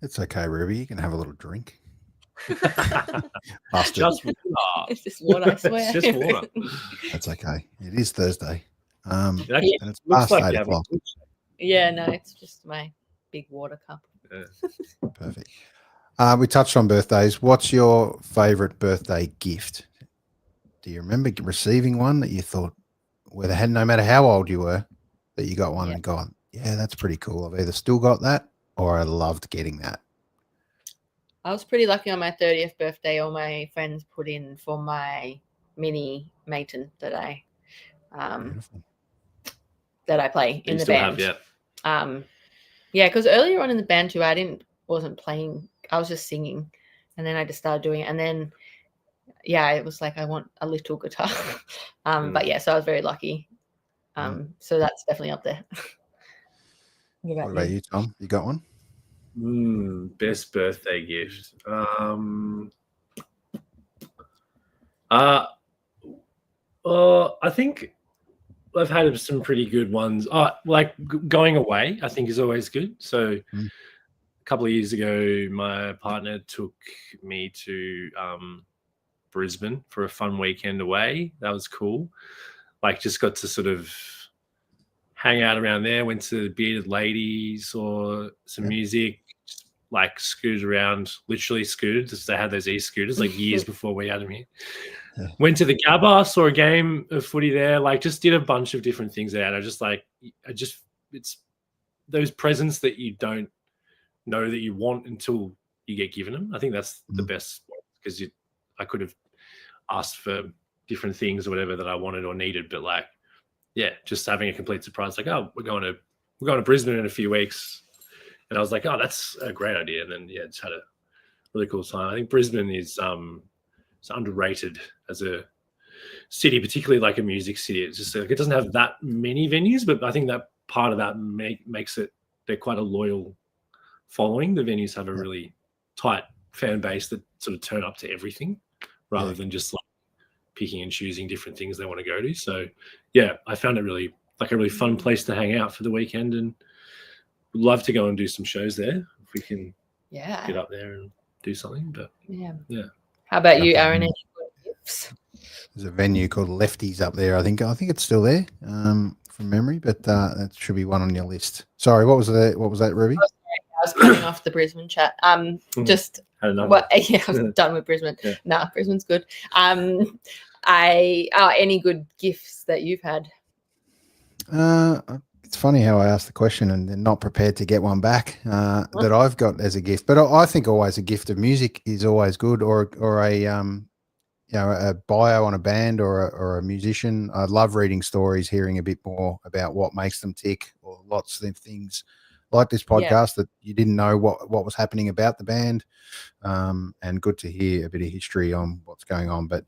It's okay, Ruby. You can have a little drink. Just water. It's just water, I swear. It's just water. That's okay. It is Thursday. And it's past 8 o'clock. Yeah, no, it's just my big water cup. Yeah. Perfect. We touched on birthdays. What's your favorite birthday gift? Do you remember receiving one that you thought, no matter how old you were, that you got one and gone, yeah, that's pretty cool. I've either still got that or I loved getting that. I was pretty lucky on my 30th birthday. All my friends put in for my mini Maton that I play in the band. Because earlier on in the band too, I wasn't playing. I was just singing, and then I just started doing it, and then it was like I want a little guitar. But yeah, so I was very lucky. So that's definitely up there. What about you, Tom? You got one? Best birthday gift. I think I've had some pretty good ones. Going away, I think is always good. So a couple of years ago, my partner took me to Brisbane for a fun weekend away. That was cool. Just got to sort of hang out around there, went to Bearded Ladies or some music, just like scooted around, literally scooted. Just they had those e-scooters like years before we had them here. Yeah. Went to the Gabba, saw a game of footy there. Like just did a bunch of different things there. And it's those presents that you don't know that you want until you get given them. I think that's the best, because I could have asked for different things or whatever that I wanted or needed, but like, yeah, just having a complete surprise, like, oh, we're going to Brisbane in a few weeks, and I was like, oh, that's a great idea, and then yeah, just had a really cool time. I think Brisbane is it's underrated as a city, particularly like a music city. It's just like it doesn't have that many venues, but I think that part of that makes it, they're quite a loyal following. The venues have a really tight fan base that sort of turn up to everything rather than just like picking and choosing different things they want to go to. So yeah, I found it really like a really fun place to hang out for the weekend, and would love to go and do some shows there if we can get up there and do something. But yeah. How about you, Aaron? Any good gifts? There's a venue called Lefties up there. I think it's still there from memory, but that should be one on your list. Sorry, what was that, Ruby? I was cutting off the Brisbane chat. Just what? Yeah, I was done with Brisbane. Yeah. Nah, Brisbane's good. Any good gifts that you've had? It's funny how I asked the question and they're not prepared to get one back that I've got as a gift. But I think always a gift of music is always good, or a bio on a band or a musician. I love reading stories, hearing a bit more about what makes them tick, or lots of things like this podcast that you didn't know what was happening about the band, and good to hear a bit of history on what's going on. But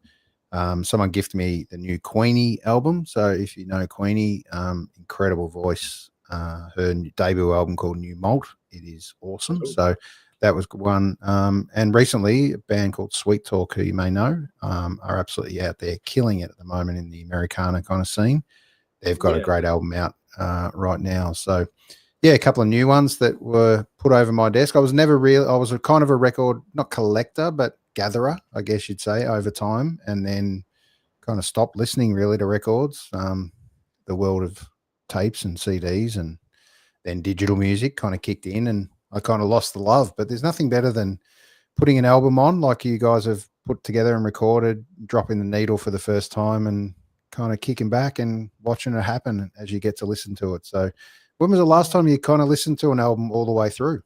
someone gifted me the new Queenie album. So if you know Queenie, incredible voice, her debut album called New Malt. It is awesome. Cool. So that was one. And recently a band called Sweet Talk, who you may know, are absolutely out there killing it at the moment in the Americana kind of scene. They've got a great album out right now. So yeah, a couple of new ones that were put over my desk. I was a kind of a record, not collector, but gatherer, I guess you'd say, over time, and then kind of stopped listening really to records. The world of tapes and CDs and then digital music kind of kicked in, and I kind of lost the love. But there's nothing better than putting an album on like you guys have put together and recorded, dropping the needle for the first time and kind of kicking back and watching it happen as you get to listen to it. So when was the last time you kind of listened to an album all the way through?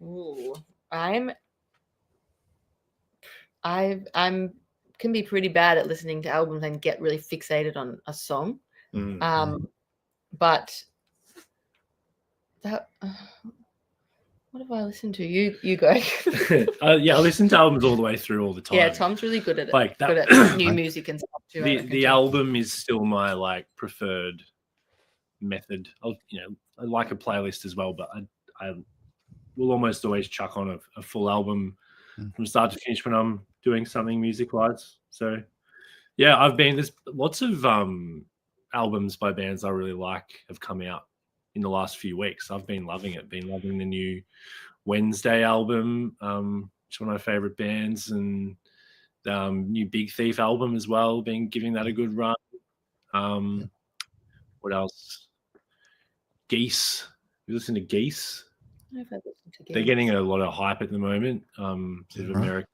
Ooh, I'm can be pretty bad at listening to albums and get really fixated on a song. But that what have I listened to? You go. I listen to albums all the way through all the time. Yeah, Tom's really good at it. Like that, good at new music and stuff too. The album is still my like preferred method. I like a playlist as well, but I will almost always chuck on a full album from start to finish when I'm doing something music wise. So yeah, there's lots of albums by bands I really like have come out in the last few weeks. I've been loving it. Been loving the new Wednesday album, which is one of my favorite bands, and new Big Thief album as well. Been giving that a good run. What else? Geese. You listen to Geese? They're getting a lot of hype at the moment. Sort of American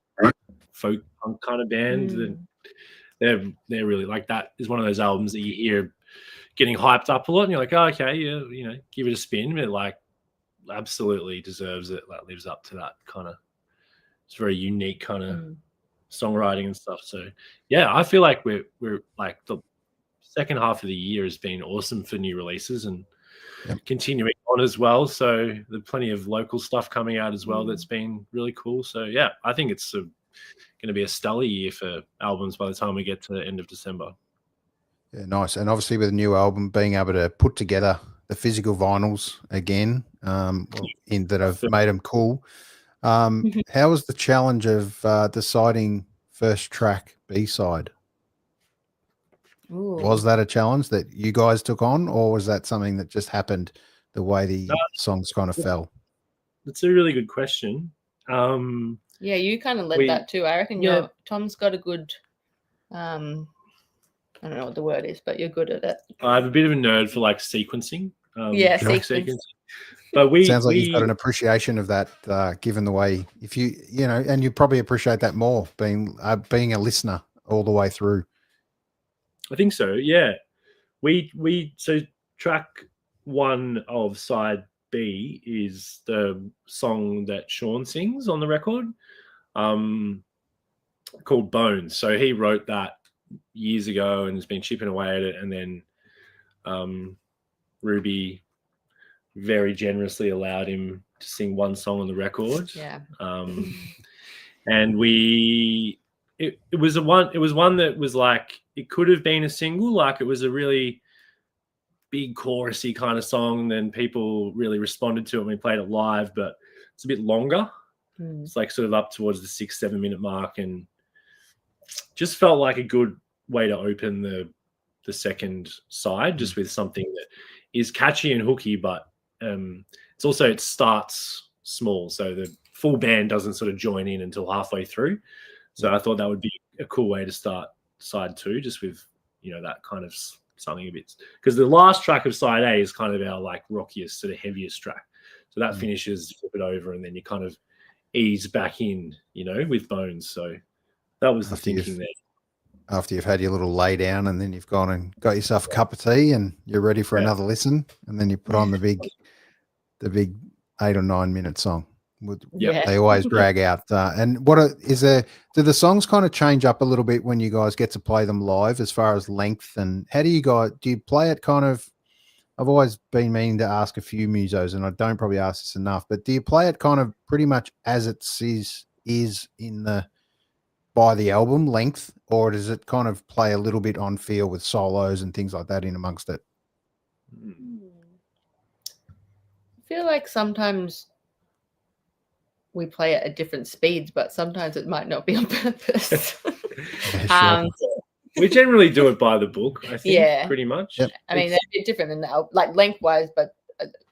folk punk kind of band. They're really like that. Is one of those albums that you hear getting hyped up a lot, and you're like, oh, okay, yeah, give it a spin. But like, absolutely deserves it. Like, lives up to that kind of. It's very unique kind of songwriting and stuff. So yeah, I feel like we're like the second half of the year has been awesome for new releases and continuing on as well. So there's plenty of local stuff coming out as well that's been really cool. So yeah, I think it's going to be a stellar year for albums by the time we get to the end of December. Yeah, nice. And obviously with a new album, being able to put together the physical vinyls again that have made them cool. How was the challenge of deciding first track B-side? Was that a challenge that you guys took on, or was that something that just happened the way the songs kind of fell? That's a really good question. Yeah, you kind of led that too. I reckon Tom's got a good, I don't know what the word is, but you're good at it. I have a bit of a nerd for like sequencing. track sequence. But sounds like you've got an appreciation of that, given the way, if you know, and you probably appreciate that more being a listener all the way through. I think so. Yeah, so track 1 of side B is the song that Sean sings on the record, called Bones. So he wrote that years ago and has been chipping away at it, and then Ruby very generously allowed him to sing one song on the record. Yeah. And it was one that was like, it could have been a single, like it was a really big chorusy kind of song, then people really responded to it when we played it live, but it's a bit longer. It's like sort of up towards the 6-7 minute mark, and just felt like a good way to open the second side, just with something that is catchy and hooky, but it's also, it starts small, so the full band doesn't sort of join in until halfway through. So I thought that would be a cool way to start side 2, just with, you know, that kind of something a bit, because the last track of side A is kind of our like rockiest, sort of heaviest track. So that finishes, flip it over, and then you kind of ease back in, you know, with Bones. So that was the thinking there. After you've had your little lay down, and then you've gone and got yourself a cup of tea, and you're ready for another listen, and then you put on the big 8 or 9 minute song. They always drag out. And do the songs kind of change up a little bit when you guys get to play them live, as far as length? And how do you play it kind of? I've always been meaning to ask a few musos, and I don't probably ask this enough, but do you play it kind of pretty much as it is in by the album length, or does it kind of play a little bit on feel with solos and things like that in amongst it? I feel like sometimes we play it at different speeds, but sometimes it might not be on purpose. We generally do it by the book, I think, pretty much. Yep. I mean, they're a bit different than the album, like lengthwise, but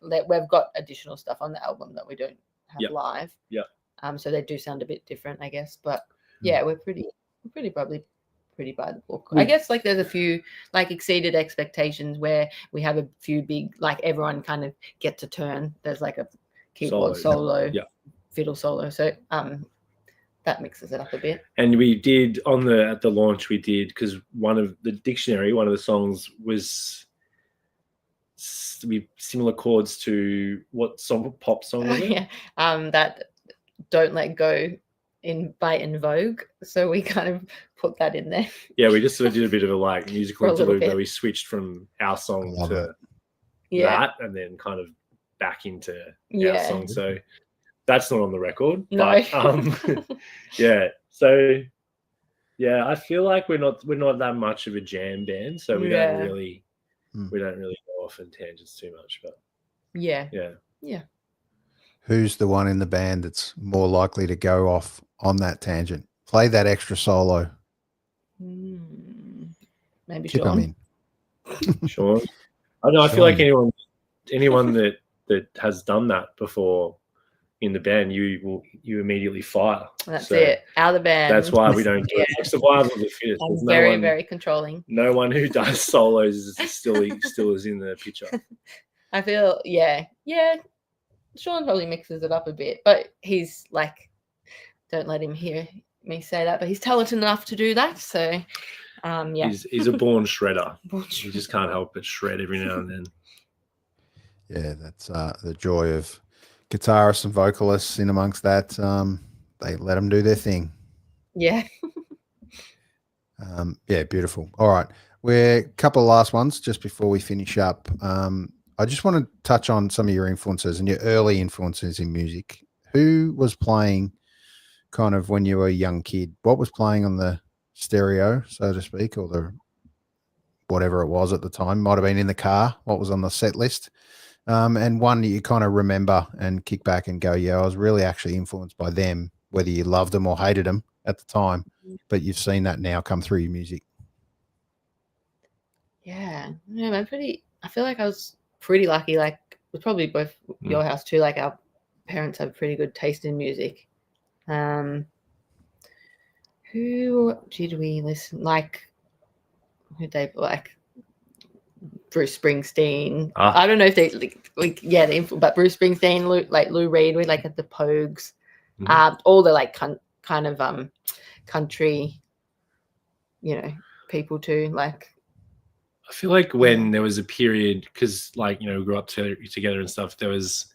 we've got additional stuff on the album that we don't have live. Yeah. So they do sound a bit different, I guess. But yeah, we're pretty probably pretty by the book. I guess like there's a few like exceeded expectations where we have a few big, like everyone kind of gets a turn. There's like a keyboard solo, fiddle solo. So that mixes it up a bit. And we did at the launch, we did, because one of the songs was similar chords to what pop song was it? That Don't Let Go by In Vogue. So we kind of put that in there. Yeah, we just sort of did a bit of a like musical interlude where we switched from our song to that, and then kind of back into our song. So that's not on the record. No. But So I feel like we're not that much of a jam band, so we don't really go off in tangents too much. But yeah. Who's the one in the band that's more likely to go off on that tangent? Play that extra solo. Maybe Chip Sean. Sean. I know. I feel like anyone that has done that before in the band, you immediately fire. That's it. Out of the band. That's why we don't do it. It's survival of the fittest. I'm very controlling. No one who does solos is still is in the picture. I feel Sean probably mixes it up a bit, but he's like, don't let him hear me say that, but he's talented enough to do that. So he's a born shredder. He just can't help but shred every now and then. Yeah, that's the joy of guitarists and vocalists in amongst that. They let them do their thing. Yeah. Beautiful. All right, we're a couple of last ones just before we finish up. I just want to touch on some of your influences and your early influences in music. Who was playing kind of when you were a young kid? What was playing on the stereo, so to speak, or the whatever it was at the time? Might have been in the car. What was on the set list? And one that you kind of remember and kick back and go, yeah, I was really actually influenced by them, whether you loved them or hated them at the time, but you've seen that now come through your music. Yeah, I feel like I was pretty lucky. Like it was probably both your house too. Like our parents have pretty good taste in music. Who did we listen? Like who they like? Bruce Springsteen. Ah. I don't know if they but Bruce Springsteen, Lou Reed, we like at the Pogues, all the like kind of country, people too. Like, I feel like when there was a period, because like we grew up together and stuff, there was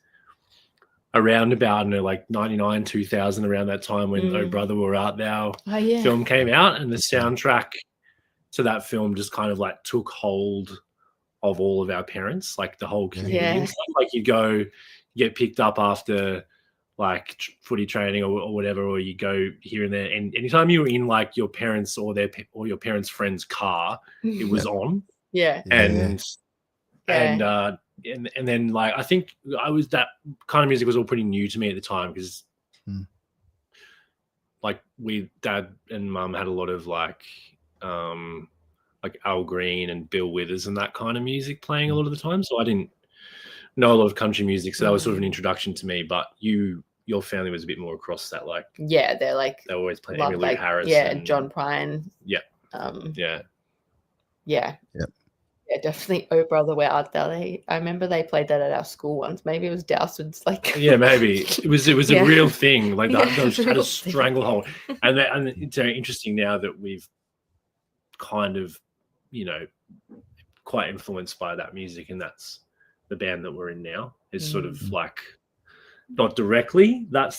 around about like 99, 2000, around that time when Oh Brother We're Out Thou film came out, and the soundtrack to that film just kind of like took hold of all of our parents, like the whole community and stuff. Like you get picked up after like footy training or whatever, or you go here and there, and anytime you were in like your parents or your parents' friend's car, it was on. And then like I think that kind of music was all pretty new to me at the time, because like dad and mum had a lot of like Al Green and Bill Withers and that kind of music playing a lot of the time, so I didn't know a lot of country music, so that was sort of an introduction to me. But your family was a bit more across that, like they're like they always playing Emmylou Harris and John Prine. Definitely Oh Brother Where Art Thou. I remember they played that at our school once. Maybe it was Dowswood's like maybe it was a real thing, like that had a stranglehold. And it's very interesting now that we've kind of quite influenced by that music, and that's the band that we're in now. Is sort of like not directly that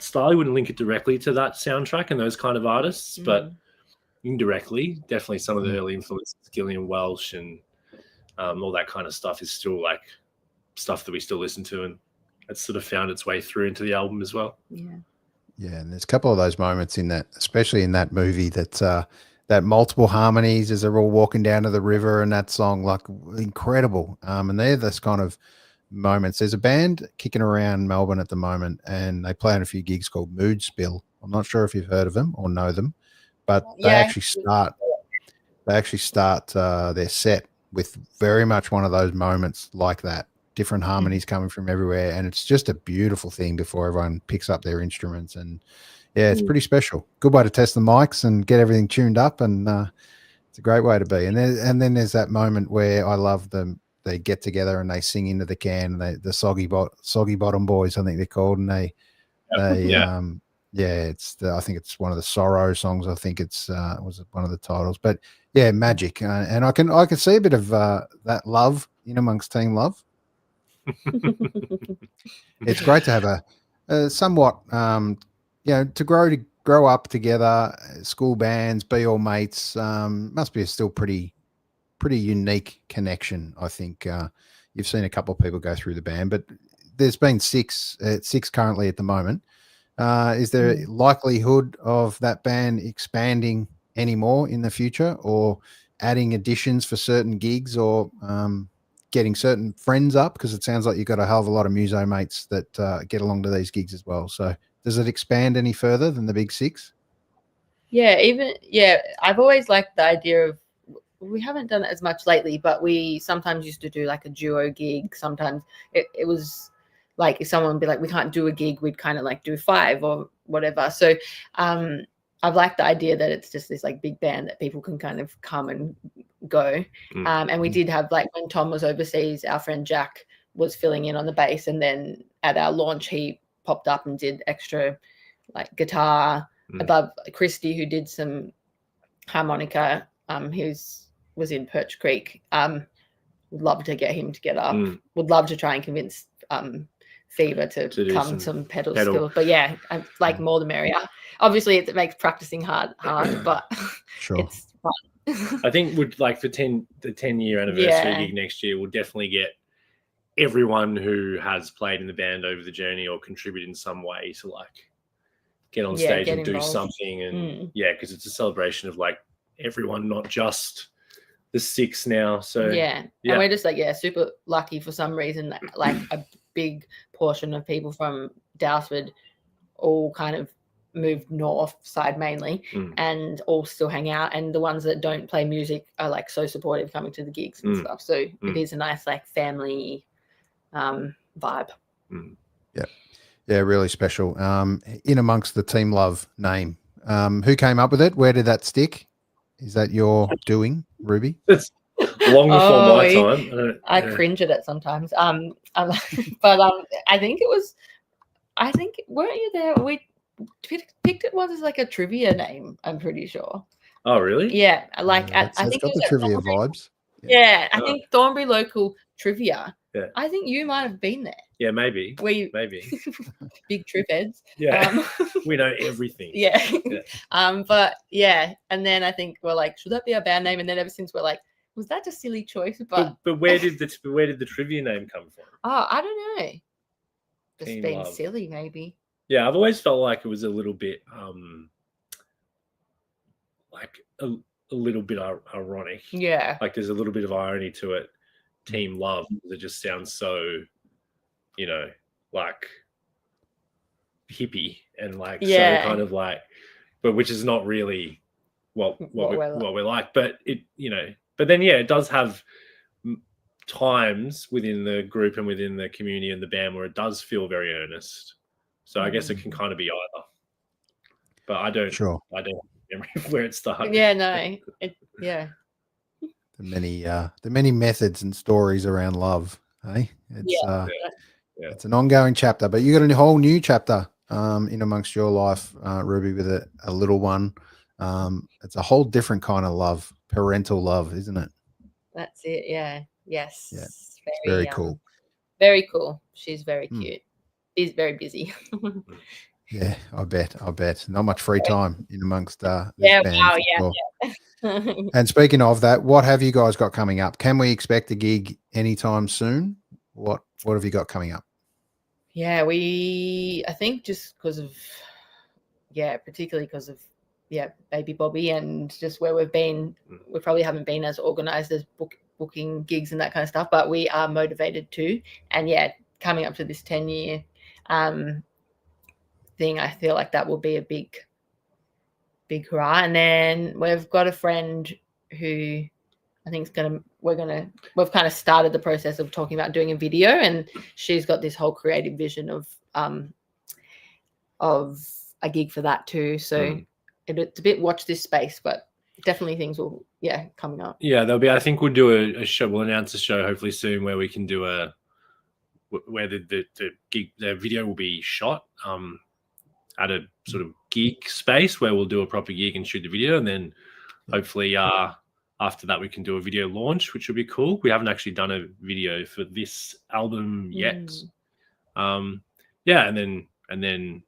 style. You wouldn't link it directly to that soundtrack and those kind of artists, but indirectly, definitely some of the early influences, Gillian Welsh and all that kind of stuff, is still like stuff that we still listen to, and it's sort of found its way through into the album as well. And there's a couple of those moments in that, especially in that movie, that multiple harmonies as they're all walking down to the river, and that song, like, incredible. And they're this kind of moments. There's a band kicking around Melbourne at the moment, and they play on a few gigs called Mood Spill. I'm not sure if you've heard of them or know them, but they actually start their set with very much one of those moments like that, different harmonies coming from everywhere, and it's just a beautiful thing before everyone picks up their instruments. And it's pretty special. Good way to test the mics and get everything tuned up, and it's a great way to be. And then there's that moment where I love them. They get together and they sing into the can. The Soggy Bottom Boys, I think they're called, and I think it's one of the Sorrow songs. I think it's was one of the titles. But magic, and I can see a bit of that love in amongst Team Love. It's great to have a somewhat to grow up together, school bands, be all mates. Must be a still pretty unique connection. I think you've seen a couple of people go through the band, but there's been six currently at the moment. Is there likelihood of that band expanding any more in the future, or adding additions for certain gigs, or getting certain friends up? Because it sounds like you've got a hell of a lot of muso mates that get along to these gigs as well. So does it expand any further than the big six? I've always liked the idea of, we haven't done it as much lately, but we sometimes used to do like a duo gig. Sometimes it was like, if someone would be like, we can't do a gig, we'd kind of like do 5 or whatever. So I've liked the idea that it's just this like big band that people can kind of come and go. And we did have, like, when Tom was overseas, our friend Jack was filling in on the bass, and then at our launch he popped up and did extra like guitar above. Christy, who did some harmonica, who was in Perch Creek, would love to get him to get up. Would love to try and convince Fever to come some pedal skill. But like more the merrier. Obviously it makes practicing hard, but sure, it's fun. I think would like the 10-year anniversary gig next year, will definitely get everyone who has played in the band over the journey or contribute in some way to like get on stage and do something. And because it's a celebration of like everyone, not just the 6 now. So and we're just like super lucky for some reason that like a big portion of people from Dowswood all kind of moved north side mainly, and all still hang out, and the ones that don't play music are like so supportive coming to the gigs and stuff. So it is a nice like family vibe. Really special. In amongst the Team Love name, who came up with it? Where did that stick? Is that your doing, Ruby? long before my Oh, time. I cringe at it sometimes. But I think it was. I think weren't you there? We picked it was as like a trivia name. I'm pretty sure. Oh, really? Yeah, like I It's think got it the was at trivia Thornbury. vibes. Yeah, I Oh. think Thornbury local trivia. Yeah. I think you might have been there. Yeah, maybe. We Maybe. big trip heads. Yeah. We know everything. Yeah. Yeah. But yeah, and then I think we're like, should that be our band name? And then ever since we're like, was that a silly choice? But where did the trivia name come from? oh, I don't know. Just Team being Love. silly, maybe. Yeah, I've always felt like it was a little bit like a little bit ironic. Yeah. Like there's a little bit of irony to it. Team Love. It just sounds so, like hippie and like so kind of like, but which is not really what we're like. But it, but then it does have times within the group and within the community and the band where it does feel very earnest. So I guess it can kind of be either. But I don't remember where it started. Yeah, no. Yeah. The many methods and stories around love. Hey, it's an ongoing chapter, but you got a whole new chapter in amongst your life, Ruby, with a little one. It's a whole different kind of love, parental love, isn't it? That's it. Yeah. Yes. Yeah. Very cool. Very cool. She's very cute. She's very busy. Yeah, I bet. Not much free time in amongst this band. Wow, yeah. And speaking of that, what have you guys got coming up? Can we expect a gig anytime soon? What have you got coming up? Yeah, I think just because of, particularly because of, baby Bobby and just where we've been, we probably haven't been as organized as booking gigs and that kind of stuff, but we are motivated to. And coming up to this 10-year thing, I feel like that will be a big hurrah. And then we've got a friend who I think we've kind of started the process of talking about doing a video, and she's got this whole creative vision of a gig for that too. So it's a bit watch this space, but definitely things will coming up. Yeah, there'll be. I think we'll do a show. We'll announce a show hopefully soon where we can do where the video will be shot at a sort of gig space where we'll do a proper gig and shoot the video, and then hopefully after that we can do a video launch, which will be cool. We haven't actually done a video for this album yet. And then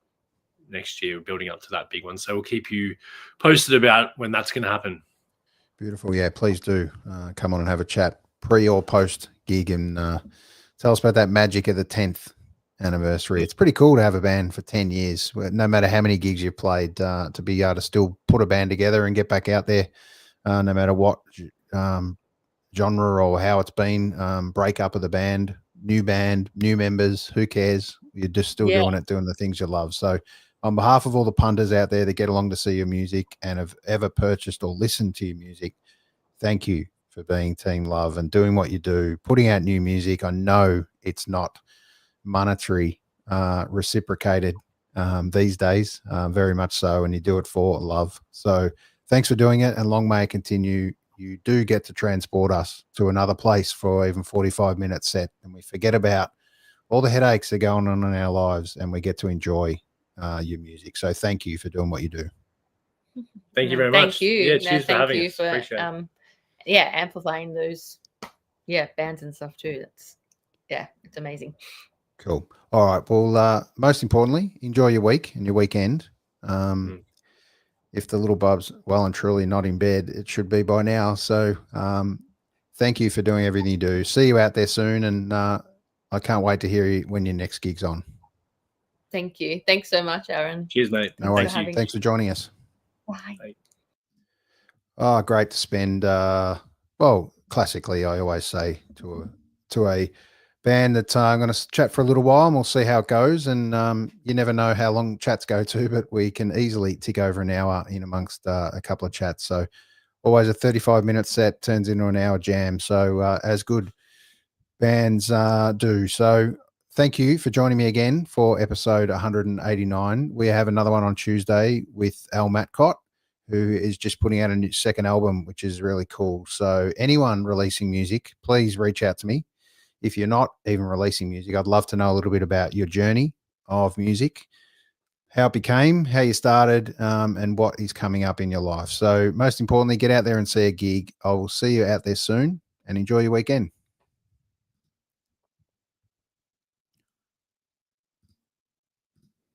next year we're building up to that big one, so we'll keep you posted about when that's going to happen. Beautiful. Yeah, please do come on and have a chat pre or post gig and tell us about that magic of the 10th anniversary. It's pretty cool to have a band for 10 years, no matter how many gigs you've played, to be able to still put a band together and get back out there, no matter what genre or how it's been, break up of the band, new members, who cares? You're just still doing the things you love. So on behalf of all the punters out there that get along to see your music and have ever purchased or listened to your music, thank you for being Team Love and doing what you do, putting out new music. I know it's not monetary reciprocated these days, very much so, and you do it for love. So thanks for doing it, and long may it continue. You do get to transport us to another place for even 45-minute set, and we forget about all the headaches that are going on in our lives, and we get to enjoy your music. So thank you for doing what you do. Thank you very much. Thank you. Yeah, cheers for having us. Appreciate it. Amplifying those bands and stuff too. It's amazing. Cool. All right. Well, most importantly, enjoy your week and your weekend. If the little bub's well and truly not in bed, it should be by now. So thank you for doing everything you do. See you out there soon. And I can't wait to hear you when your next gig's on. Thank you. Thanks so much, Aaron. Cheers, mate. No worries. Thanks for joining us. Bye. Oh, great to spend. Classically, I always say to a band that I'm going to chat for a little while and we'll see how it goes. And you never know how long chats go to, but we can easily tick over an hour in amongst a couple of chats. So always a 35-minute set turns into an hour jam. So as good bands do. So thank you for joining me again for episode 189. We have another one on Tuesday with Al Matcott, who is just putting out a new second album, which is really cool. So anyone releasing music, please reach out to me. If you're not even releasing music, I'd love to know a little bit about your journey of music, how it became, how you started, and what is coming up in your life. So most importantly, get out there and see a gig. I will see you out there soon, and enjoy your weekend.